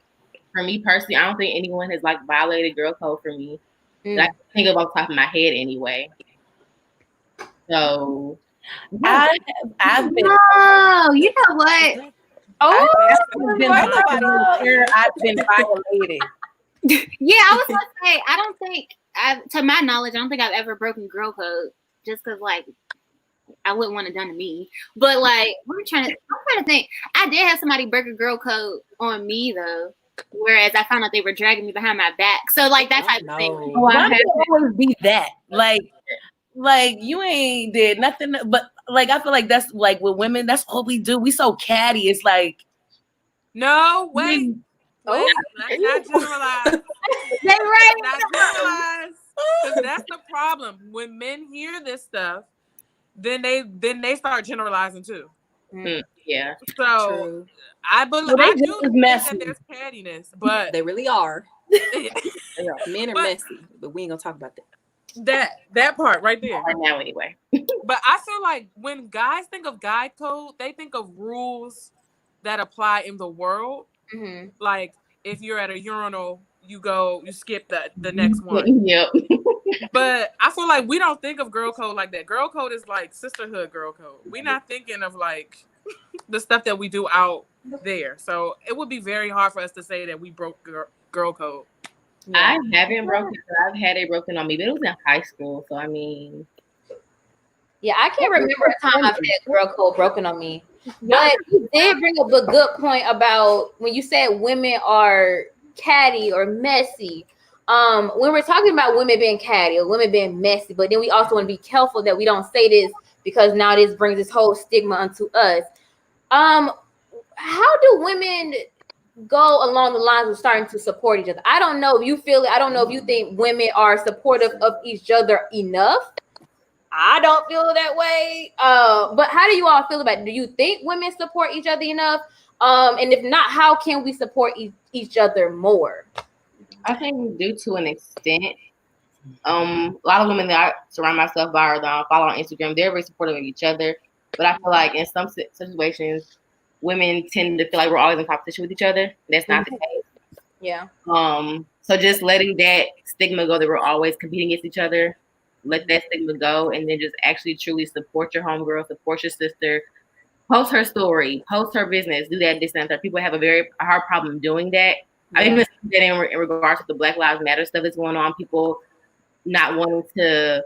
for me personally, I don't think anyone has like violated girl code for me. That I can think of off the top of my head anyway. So I've been. Oh, you know what? Oh, I've been violated. Yeah, I was gonna say, I don't think, to my knowledge, I don't think I've ever broken girl code. Just because, like, I wouldn't want it done to me. But like, I'm trying to think. I did have somebody break a girl code on me though. Whereas I found out they were dragging me behind my back. So like that type of thing. Why do you always be that? Like you ain't did nothing, but like I feel like that's like with women, that's all we do. We so catty. It's like, no, wait, let's not generalize. They right. Let's not generalize, because that's the problem. When men hear this stuff, then they start generalizing too. Yeah. So true. I believe I do think that there's cattiness, but they really are. Men are messy, but we ain't gonna talk about that. That part right there. Right now, anyway. But I feel like when guys think of guy code, they think of rules that apply in the world. Mm-hmm. Like if you're at a urinal, you skip the next one. Yep. But I feel like we don't think of girl code like that. Girl code is like sisterhood girl code. We're not thinking of like the stuff that we do out there. So it would be very hard for us to say that we broke girl code. Yeah. I haven't broken, but I've had it broken on me, but it was in high school. So I mean, yeah, I can't remember a time I've had girl code broken on me. But you did bring up a good point about when you said women are catty or messy. When we're talking about women being catty or women being messy, but then we also want to be careful that we don't say this because now this brings this whole stigma onto us. How do women go along the lines of starting to support each other. I don't know if you feel it. I don't know if you think women are supportive of each other enough. I don't feel that way. But how do you all feel about it? Do you think women support each other enough? And if not, how can we support each other more? I think we do to an extent. A lot of women that I surround myself by or that I follow on Instagram, they're very supportive of each other. But I feel like in some situations, women tend to feel like we're always in competition with each other. That's not the case. Yeah. So just letting that stigma go that we're always competing against each other, let that stigma go, and then just actually truly support your homegirl, support your sister, post her story, post her business, do that, this, and that. People have a hard problem doing that. Yeah. I even see that in regards to the Black Lives Matter stuff that's going on, people not wanting to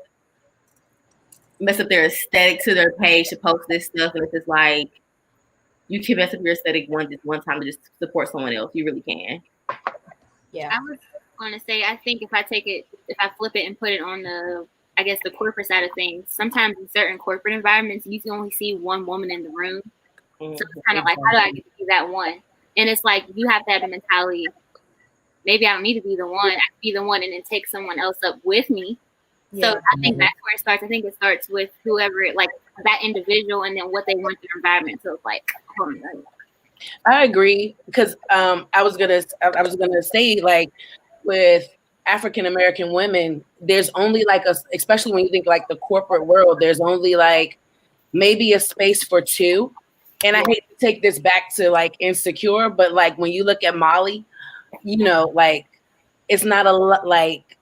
mess up their aesthetic to their page to post this stuff, and it's just like, you can mess up your aesthetic one time to just support someone else. You really can. Yeah. I was going to say, I think if I flip it and put it on the corporate side of things, sometimes in certain corporate environments, you can only see one woman in the room. So it's kind of like, how do I get to be that one? And it's like, you have to have the mentality, maybe I don't need to be the one. I can be the one and then take someone else up with me. Yeah. So I think that's where it starts. I think it starts with whoever, like that individual, and then what they want their environment to look like. I agree, because I was gonna say, like, with African American women, there's only like especially when you think like the corporate world, there's only like maybe a space for two. And I hate to take this back to like Insecure, but like when you look at Molly, you know, like it's not a lot like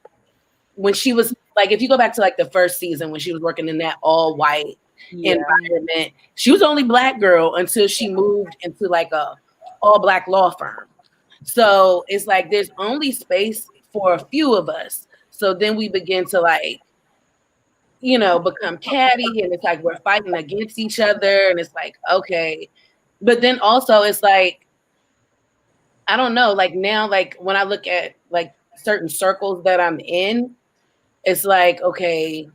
when she was like, if you go back to like the first season when she was working in that all white environment, she was only Black girl until she moved into like a all Black law firm. So it's like there's only space for a few of us. So then we begin to like, you know, become catty, and it's like we're fighting against each other, and it's like, okay. But then also it's like, I don't know, like now, like when I look at like certain circles that I'm in, it's like, okay,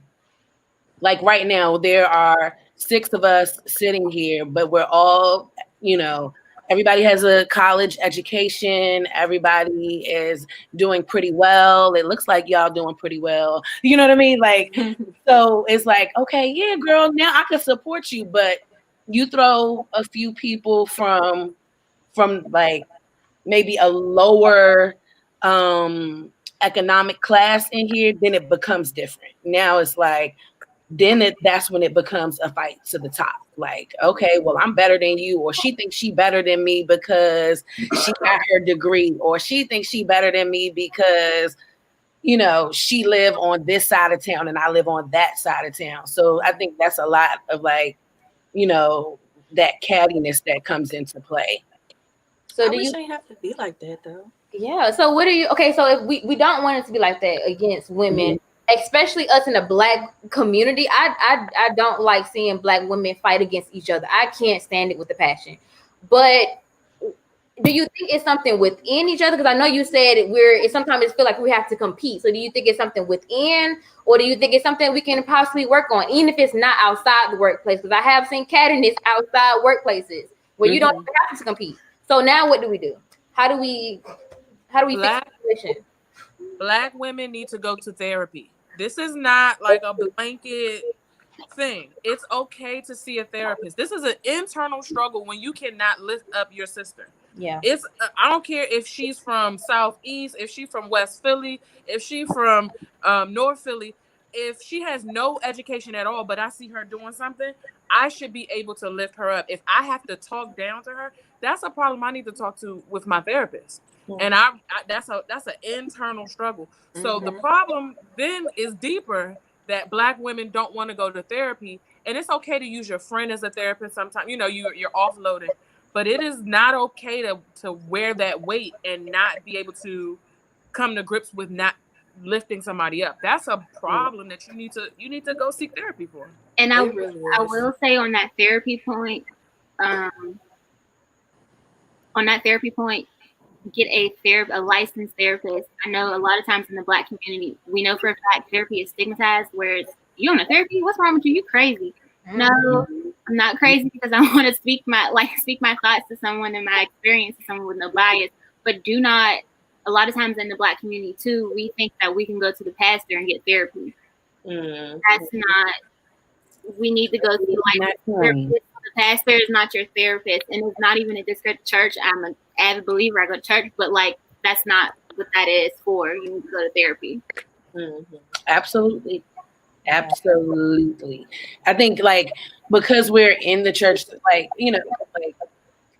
like right now there are 6 of us sitting here, but we're all, you know, everybody has a college education. Everybody is doing pretty well. It looks like y'all doing pretty well. You know what I mean? Like, so it's like, okay, yeah, girl, now I can support you, but you throw a few people from like maybe a lower economic class in here, then it becomes different. Now it's like, that's when it becomes a fight to the top. Like, okay, well, I'm better than you, or she thinks she better than me because she got her degree, or she thinks she better than me because, you know, she live on this side of town and I live on that side of town. So I think that's a lot of like, you know, that cattiness that comes into play. So I wish I have to be like that though. Yeah. So what are you? Okay. So if we don't want it to be like that against women, especially us in the Black community, I don't like seeing Black women fight against each other. I can't stand it with a passion. But do you think it's something within each other? Because I know you said sometimes it feel like we have to compete. So do you think it's something within, or do you think it's something we can possibly work on, even if it's not outside the workplace? Because I have seen cattiness outside workplaces where you don't even have to compete. So now what do we do? How do we fix the situation? Black women need to go to therapy. This is not like a blanket thing. It's okay to see a therapist. This is an internal struggle when you cannot lift up your sister. Yeah. It's I don't care if she's from Southeast, if she's from West Philly, if she's from North Philly, if she has no education at all, but I see her doing something, I should be able to lift her up. If I have to talk down to her, that's a problem I need to talk to with my therapist. And that's an internal struggle. So the problem then is deeper, that Black women don't want to go to therapy. And it's okay to use your friend as a therapist sometimes. You know, you're offloading. But it is not okay to wear that weight and not be able to come to grips with not lifting somebody up. That's a problem that you need to go seek therapy for. And I will say on that therapy point, get a licensed therapist. I know a lot of times in the Black community, we know for a fact therapy is stigmatized, where it's, you on a therapy? What's wrong with you? You crazy. No, I'm not crazy because I want to speak my thoughts to someone and my experience to someone with no bias. But do not. A lot of times in the Black community too, we think that we can go to the pastor and get therapy. That's not. We need to go to like therapist. The pastor is not your therapist, and it's not even a discredit church. I'm an avid believer. I go to church, but like that's not what that is for. You need to go to therapy. Absolutely. I think like because we're in the church, like like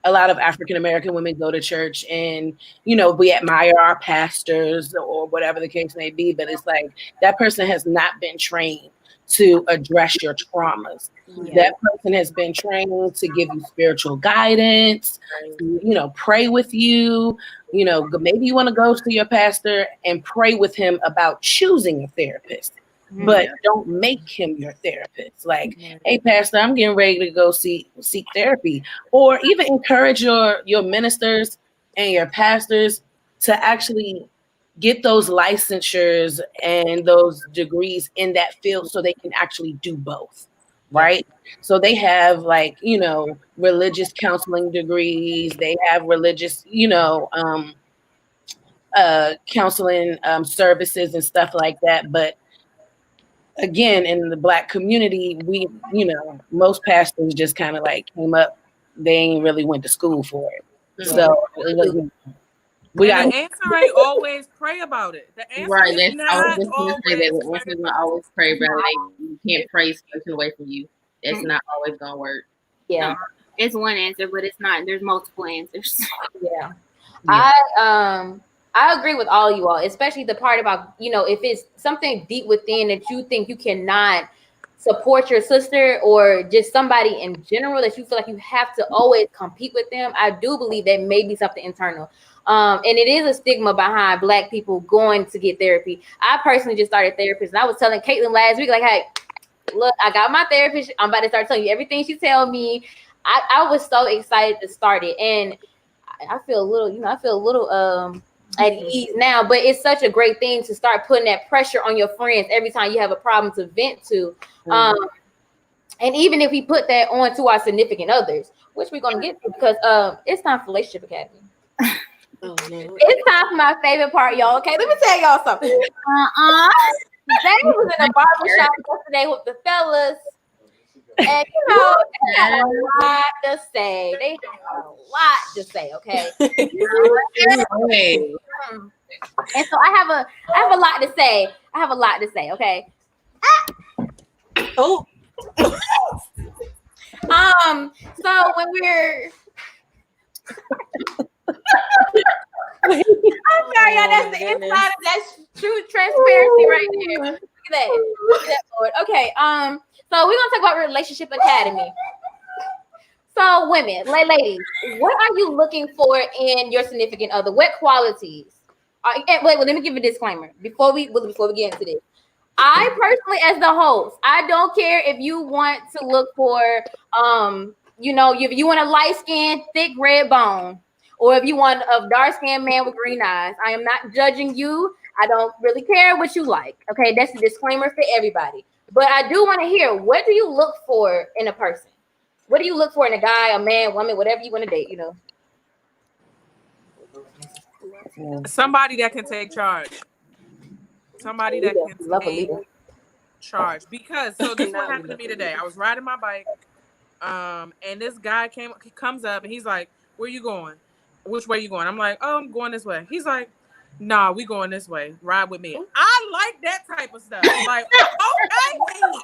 a lot of African American women go to church and we admire our pastors or whatever the case may be, but it's like that person has not been trained to address your traumas. That person has been trained to give you spiritual guidance, pray with you. Maybe you want to go to your pastor and pray with him about choosing a therapist, but don't make him your therapist. Like, hey, pastor, I'm getting ready to go seek therapy. Or even encourage your ministers and your pastors to actually get those licensures and those degrees in that field so they can actually do both, right? So they have like, religious counseling degrees. They have religious, counseling services and stuff like that. But again, in the Black community, we, most pastors just kind of like came up. They ain't really went to school for it. So the answer ain't always pray about it. The answer is not always pray about it. You can't pray taken away from you. It's not always gonna work. Yeah, it's one answer, but it's not. There's multiple answers. Yeah. I agree with all you all, especially the part about, if it's something deep within that you think you cannot support your sister or just somebody in general that you feel like you have to always compete with them. I do believe that may be something internal. And it is a stigma behind Black people going to get therapy. I personally just started therapist, and I was telling Caitlin last week, like, hey, look, I got my therapist. I'm about to start telling you everything she tell me. I was so excited to start it, and I feel a little, at ease now. But it's such a great thing to start putting that pressure on your friends every time you have a problem to vent to. And even if we put that on to our significant others, which we're gonna get to, because it's time for Relationship Academy. It's time for my favorite part, y'all. Okay, let me tell y'all something. Zave was in a barbershop yesterday with the fellas, and they had a lot to say. Okay. And so I have a lot to say. Okay. Oh. So when we're I'm sorry, y'all. That's the inside. That's true transparency right there. Look at that, Lord. Okay. So we're gonna talk about Relationship Academy. So, women, ladies, what are you looking for in your significant other? What qualities? Wait, let me give a disclaimer before we get into this. I personally, as the host, I don't care if you want to look for, if you want a light skin, thick red bone, or if you want a dark skinned man with green eyes. I am not judging you. I don't really care what you like. Okay, that's a disclaimer for everybody. But I do want to hear, what do you look for in a person? What do you look for in a guy, a man, woman, whatever you want to date? Somebody that can take charge. Somebody that can take charge. Because this is what happened to me today. I was riding my bike, and this guy comes up and he's like, "Where you going? Which way you going?" I'm like, "Oh, I'm going this way." He's like, "Nah, we going this way. Ride with me." I like that type of stuff. Like, okay,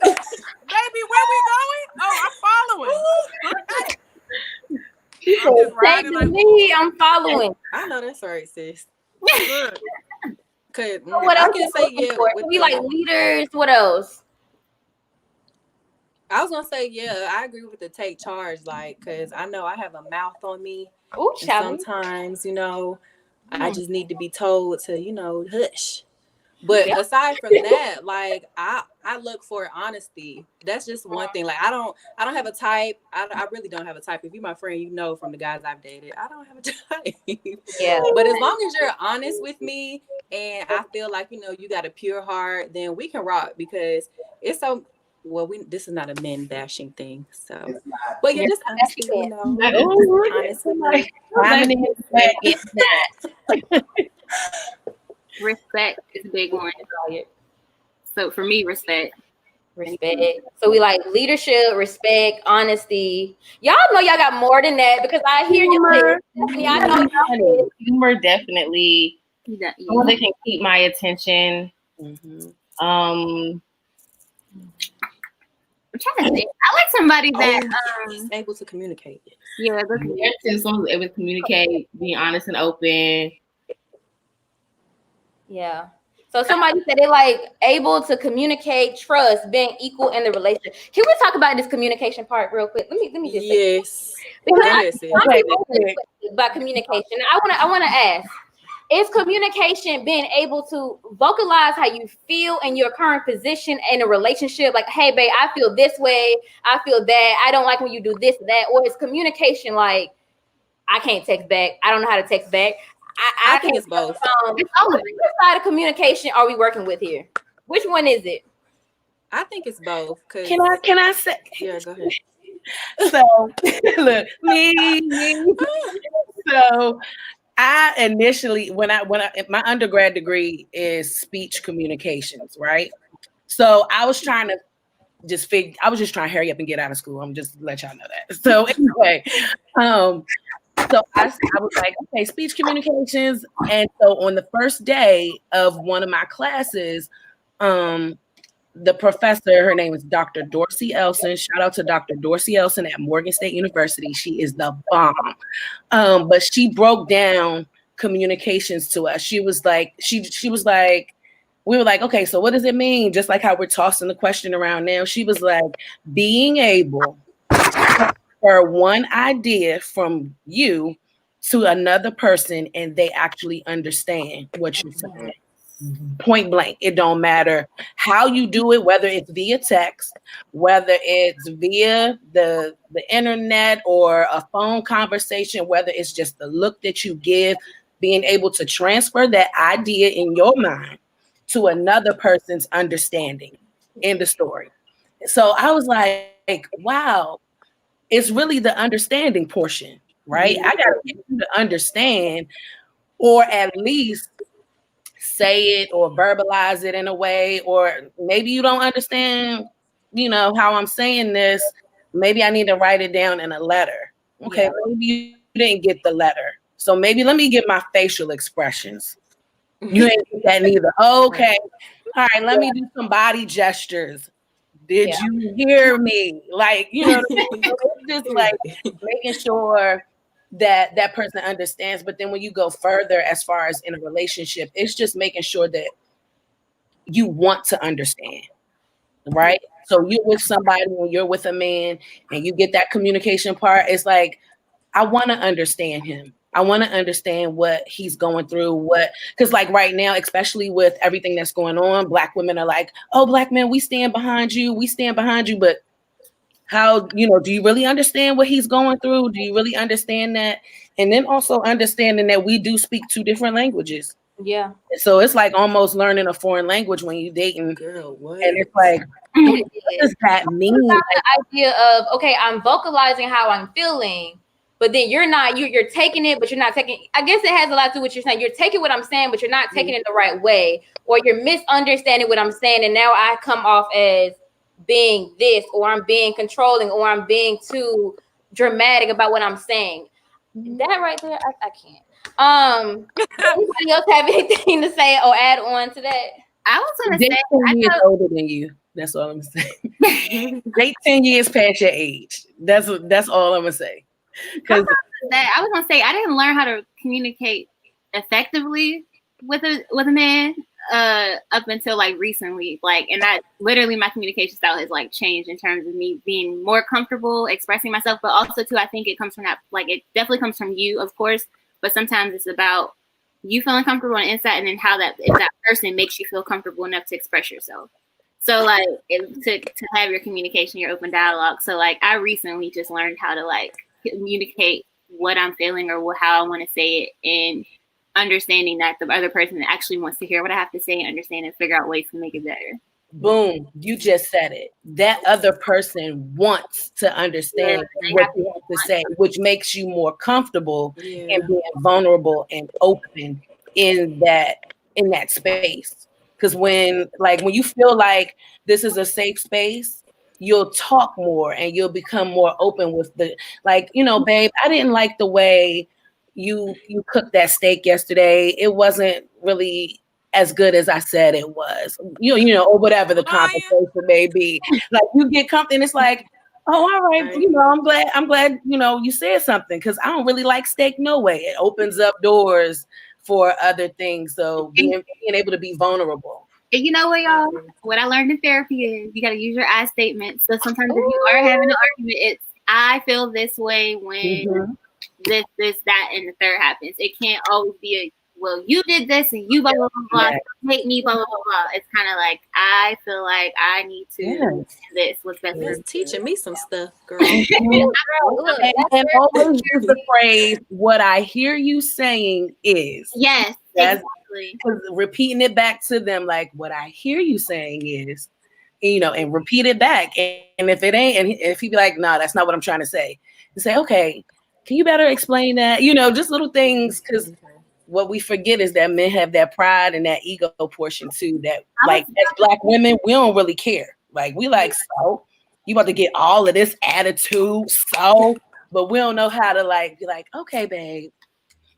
baby, where we going? Oh, I'm following. I'm just riding like me. I'm following. I know that's right, sis. What else can say? We like leaders. What else? I was gonna say, I agree with the take charge, like, cause I know I have a mouth on me. Ooh, sometimes, I just need to be told to, hush. But aside from that, like, I look for honesty. That's just one thing. Like, I don't have a type. I really don't have a type. If you're my friend, from the guys I've dated, I don't have a type. Yeah. But as long as you're honest with me and I feel like, you got a pure heart, then we can rock, because it's so well, this is not a men bashing thing, so. But yeah, just honestly, Respect is a big one. So for me, respect. So we like leadership, respect, honesty. Y'all know y'all got more than that because I hear you. I know y'all. Humor definitely. Yeah. Someone that can keep my attention. Mm-hmm. I'm trying to think. I like somebody that is able to communicate. Yeah, someone able to communicate, being honest and open. Yeah. So somebody said they like able to communicate, trust, being equal in the relationship. Can we talk about this communication part real quick? Let me just yes. Because about communication. I wanna ask, is communication being able to vocalize how you feel in your current position in a relationship? Like, hey babe, I feel this way, I feel that, I don't like when you do this, that, or is communication like I can't text back, I don't know how to text back? I think it's both. Which side of communication are we working with here? Which one is it? I think it's both. Can I say? Yeah, go ahead. So look, me. So I initially, when I my undergrad degree is speech communications, right? So I was trying to I was just trying to hurry up and get out of school. I'm just let y'all know that. So anyway, so I was like, okay, speech communications. And so on the first day of one of my classes, the professor, her name is Dr. Dorsey Elson. Shout out to Dr. Dorsey Elson at Morgan State University. She is the bomb. But she broke down communications to us. She was like, we were like, okay, so what does it mean? Just like how we're tossing the question around now. She was like, being able for one idea from you to another person and they actually understand what you're saying. Point blank. It don't matter how you do it, whether it's via text, whether it's via the internet or a phone conversation, whether it's just the look that you give, being able to transfer that idea in your mind to another person's understanding in the story. So I was like, wow, it's really the understanding portion, right? I gotta get you to understand, or at least say it or verbalize it in a way, or maybe you don't understand, how I'm saying this. Maybe I need to write it down in a letter. Okay, maybe you didn't get the letter. So maybe let me get my facial expressions. You ain't get that neither. Okay. All right, let me do some body gestures. Did you hear me? Like, it's just like making sure that person understands. But then when you go further, as far as in a relationship, it's just making sure that you want to understand, right? So you're with somebody, when you're with a man and you get that communication part, it's like, I want to understand him. I want to understand what he's going through, because like right now, especially with everything that's going on, Black women are like, oh, Black men, we stand behind you. But how, do you really understand what he's going through? Do you really understand that? And then also understanding that we do speak two different languages. Yeah. So it's like almost learning a foreign language when you're dating. Girl, what? And it's like, what does that mean? The idea of, okay, I'm vocalizing how I'm feeling, but then you're taking it, but you're not taking. I guess it has a lot to do with what you're saying. You're taking what I'm saying, but you're not taking it the right way, or you're misunderstanding what I'm saying, and now I come off as being this, or I'm being controlling, or I'm being too dramatic about what I'm saying. That right there, I can't. Anybody else have anything to say or add on to that? I was gonna say, I know older than you. That's all I'm saying. They 10 years past your age. That's all I'm gonna say. Because I was gonna say I didn't learn how to communicate effectively with a man up until like recently. Like, and that literally my communication style has like changed in terms of me being more comfortable expressing myself. But also too, I think it comes from that. Like, it definitely comes from you, of course. But sometimes it's about you feeling comfortable on the inside, and then if that person makes you feel comfortable enough to express yourself. So like to have your communication, your open dialogue. So like I recently just learned how to like communicate what I'm feeling or how I want to say it, and understanding that the other person actually wants to hear what I have to say and understand and figure out ways to make it better. boom, you just said it. That other person wants to understand what you have to say, which makes you more comfortable in being vulnerable and open in that space. Because when you feel like this is a safe space, you'll talk more and you'll become more open with babe, I didn't like the way you cooked that steak yesterday. It wasn't really as good as I said it was, or whatever the conversation may be. Like you get comfortable and it's like, oh, all right, I'm glad, you said something because I don't really like steak no way. It opens up doors for other things. So being able to be vulnerable. And you know what, y'all? What I learned in therapy is you got to use your I statements. So sometimes if you are having an argument, it's I feel this way when this, that, and the third happens. It can't always be a well, you did this and you blah blah blah blah. Hate me blah blah blah blah. It's kind of like I feel like I need to do this. What's best? It's teaching me some stuff, girl. And always use the phrase "What I hear you saying is." Yes, exactly. Repeating it back to them, like what I hear you saying is, and repeat it back. And if it ain't, and if he be like, "No, that's not what I'm trying to say," you say, "Okay, can you better explain that?" Just little things because. What we forget is that men have that pride and that ego portion too. That as Black women, we don't really care. Like we so you about to get all of this attitude, but we don't know how to be like, okay, babe,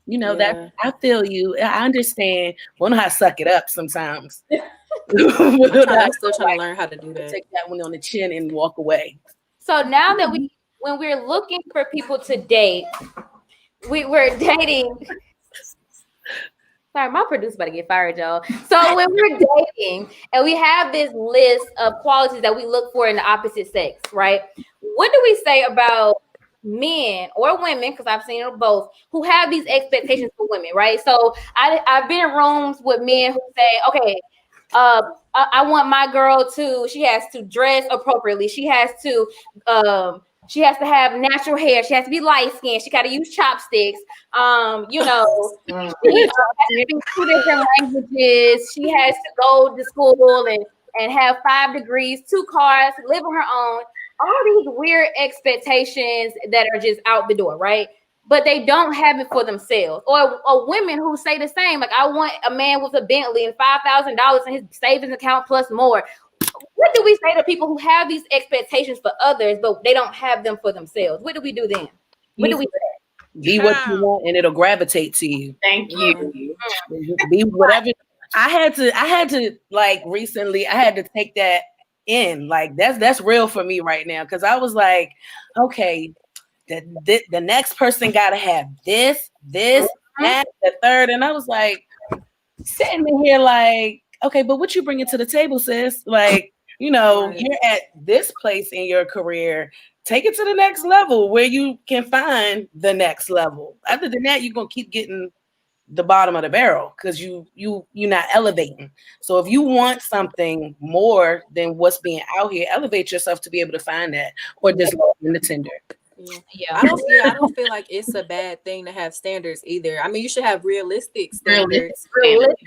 that I feel you. I understand. We don't know how to suck it up sometimes. I'm still trying to learn how to do that. Take that one on the chin and walk away. So now that when we're looking for people to date, we're dating. Sorry, my producer's about to get fired, y'all. So when we're dating and we have this list of qualities that we look for in the opposite sex, right? What do we say about men or women, because I've seen them both, who have these expectations for women, right? So I've been in rooms with men who say, okay, I want my girl she has to dress appropriately. She has to have natural hair. She has to be light skinned. She got to use chopsticks. She has to speak 2 different languages. She has to go to school and have 5 degrees, 2 cars, live on her own. All these weird expectations that are just out the door, right? But they don't have it for themselves. Or women who say the same, like I want a man with a Bentley and $5,000 in his savings account plus more. What do we say to people who have these expectations for others, but they don't have them for themselves? What do we do then? What do we say? Be what you want, and it'll gravitate to you. Thank you. Be whatever. I had to recently. I had to take that in. Like that's real for me right now because I was like, okay, the next person got to have this, that, the third, and I was like sitting in here like. Okay, but what you bringing to the table, sis? Like, you're at this place in your career. Take it to the next level where you can find the next level. Other than that, you're gonna keep getting the bottom of the barrel because you're not elevating. So if you want something more than what's being out here, elevate yourself to be able to find that, or just look in the tender. Yeah, I don't feel like it's a bad thing to have standards either. I mean, you should have realistic standards,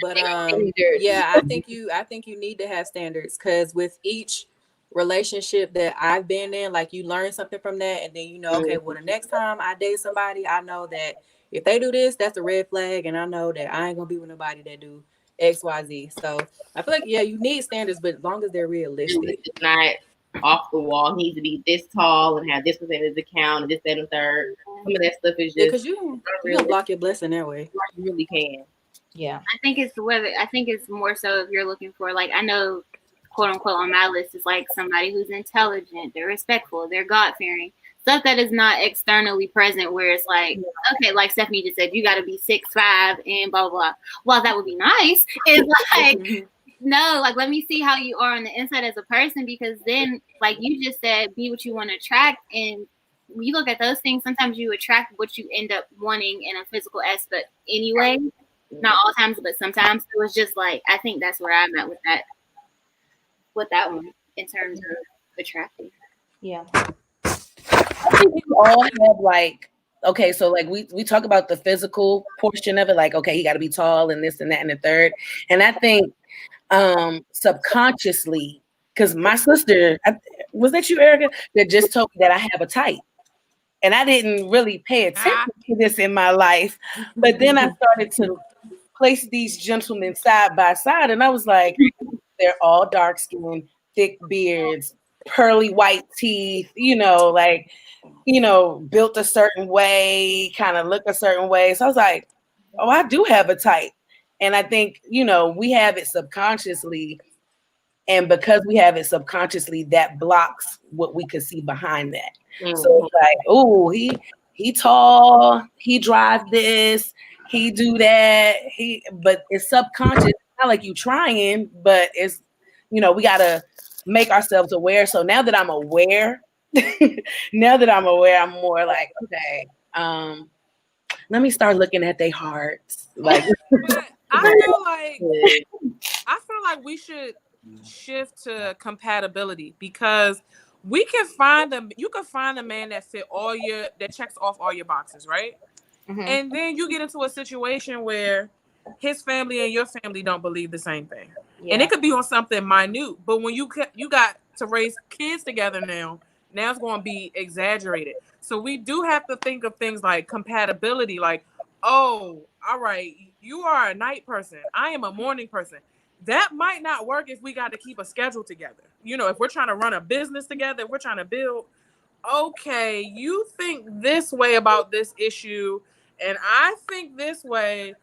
but I think you need to have standards because with each relationship that I've been in, like you learn something from that, and then okay, well, the next time I date somebody, I know that if they do this, that's a red flag, and I know that I ain't gonna be with nobody that do X, Y, Z. So I feel like you need standards, but as long as they're realistic, it's not off the wall. He needs to be this tall and have this percent of his account and this, that, and third. Some of that stuff is just because you don't block your blessing that way. You really can. Yeah, I think it's more so if you're looking for I know, quote unquote, on my list is somebody who's intelligent, they're respectful, they're God fearing. Stuff that is not externally present, where it's okay, like Stephanie just said, you got to be 6'5" and blah blah blah. Well, that would be nice. It's no, let me see how you are on the inside as a person, because then, like you just said, be what you want to attract. And when you look at those things, sometimes you attract what you end up wanting in a physical aspect anyway. Not all times, but sometimes. So it's just I think that's where I'm at with that one in terms of attracting. Yeah. I think we all have okay, so we talk about the physical portion of it, okay, he got to be tall and this and that and the third. And I think subconsciously because my sister, was that you, Erica, that just told me that I have a type. And I didn't really pay attention to this in my life. But then I started to place these gentlemen side by side. And I was like, they're all dark skinned, thick beards, pearly white teeth, built a certain way, kind of look a certain way. So I was like, oh, I do have a type. And I think, we have it subconsciously. And because we have it subconsciously, that blocks what we could see behind that. Mm-hmm. So it's like, oh, he tall, he drive this, he do that, but it's subconscious. It's not like you trying, but it's, we gotta make ourselves aware. So now that I'm aware, I'm more like, okay, let me start looking at their hearts. Like, I feel like we should shift to compatibility, because you can find a man that checks off all your boxes, right? Mm-hmm. And then you get into a situation where his family and your family don't believe the same thing. Yeah. And it could be on something minute, but when you got to raise kids together now it's going to be exaggerated. So we do have to think of things like compatibility, like, oh, all right, you are a night person, I am a morning person. That might not work if we got to keep a schedule together. If we're trying to run a business together, if we're trying to build, okay, you think this way about this issue, and I think this way,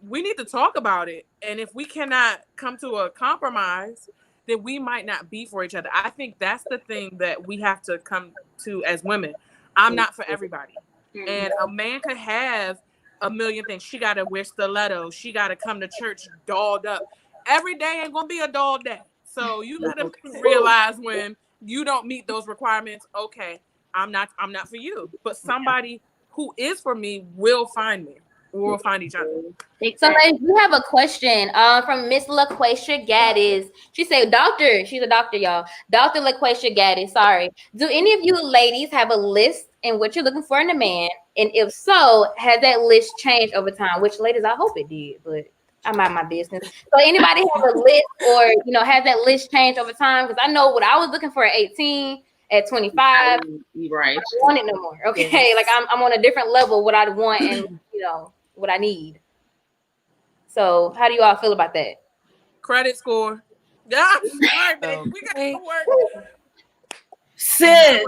we need to talk about it. And if we cannot come to a compromise, then we might not be for each other. I think that's the thing that we have to come to as women. I'm not for everybody. And a man could have a million things. She got to wear stilettos. She got to come to church dolled up. Every day ain't gonna be a dull day. So you gotta realize when you don't meet those requirements, okay, I'm not for you. But somebody who is for me will find me. We'll find each other. So ladies, we have a question from Miss LaQuasia Gaddis. She said, she's a doctor, y'all. Dr. LaQuasia Gaddis, sorry. Do any of you ladies have a list in what you're looking for in a man? And if so, has that list changed over time? Which, ladies, I hope it did, but I'm out of my business. So anybody have a list, or has that list changed over time? Because I know what I was looking for at 18, at 25, right? I don't want it no more. Okay, yes. Like I'm on a different level. What I want and what I need. So how do you all feel about that? Credit score. Yeah, right, baby. We got to work. Sis,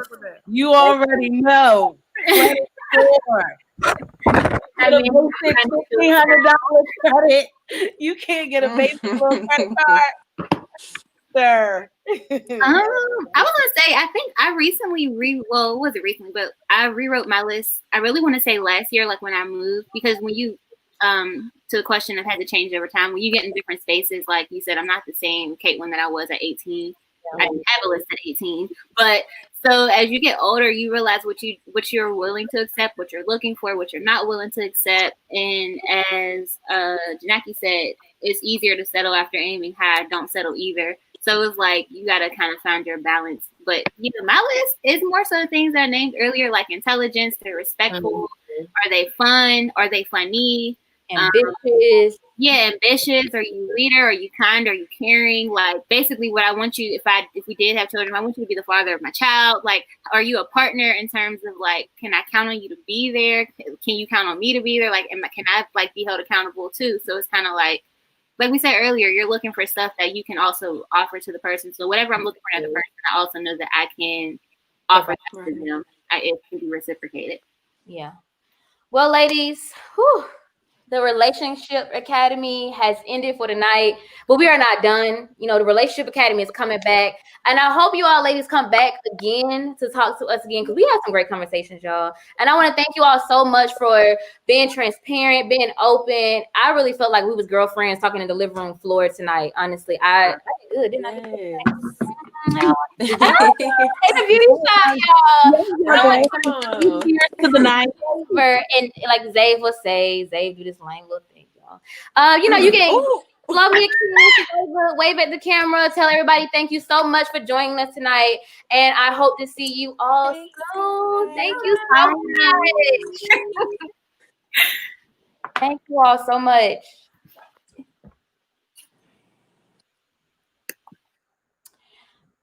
you already know. Credit score. I mean, $1,500 credit. You can't get a basic little credit card, sir. I was gonna say, I think I recently I rewrote my list. I really want to say last year, like when I moved, because when you to the question of had to change over time, when you get in different spaces, like you said, I'm not the same Caitlin that I was at 18. I didn't have a list at 18, but so as you get older, you realize what you're willing to accept, what you're looking for, what you're not willing to accept. And as Janaki said, it's easier to settle after aiming high. Don't settle either. So it's like you got to kind of find your balance. But my list is more so the things I named earlier, like intelligence. They're respectful. Mm-hmm. Are they fun? Are they funny? Ambitious. Ambitious. Are you a leader? Are you kind? Are you caring? Like basically what I want you, if we did have children, I want you to be the father of my child. Like, are you a partner in terms of like, can I count on you to be there? Can you count on me to be there? Like, can I like be held accountable too? So it's kind of like we said earlier, you're looking for stuff that you can also offer to the person. So whatever I'm looking for as a person, I also know that I can offer that to them. It can be reciprocated. Yeah. Well, ladies, the Relationship Academy has ended for the night, but we are not done. The Relationship Academy is coming back, and I hope you all ladies come back again to talk to us again, because we have some great conversations, y'all. And I want to thank you all so much for being transparent, being open. I really felt like we was girlfriends talking in the living room floor tonight. Honestly, I did good, didn't I? It's a beauty shot, y'all. Cheers to the night. And like Zave will say, Zave do this lame little thing, y'all. You can love me a kiss, wave at the camera, tell everybody thank you so much for joining us tonight, and I hope to see you all soon. Thank you so much. Thank you all so much.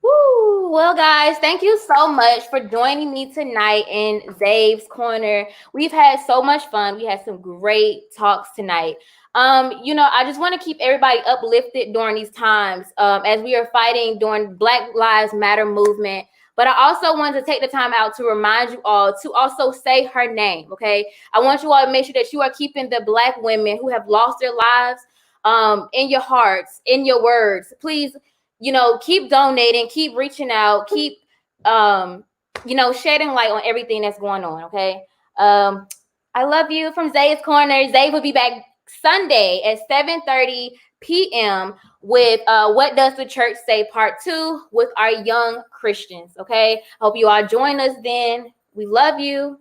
Woo. Well, guys, thank you so much for joining me tonight in Zave's Corner. We've had so much fun. We had some great talks tonight. I just want to keep everybody uplifted during these times as we are fighting during Black Lives Matter movement. But I also wanted to take the time out to remind you all to also say her name, okay? I want you all to make sure that you are keeping the Black women who have lost their lives in your hearts, in your words. Please, keep donating, keep reaching out, keep, shedding light on everything that's going on, okay? I love you from Zave's Corner. Zave will be back Sunday at 7:30 p.m. with What Does the Church Say Part 2 with our young Christians, okay? Hope you all join us then. We love you.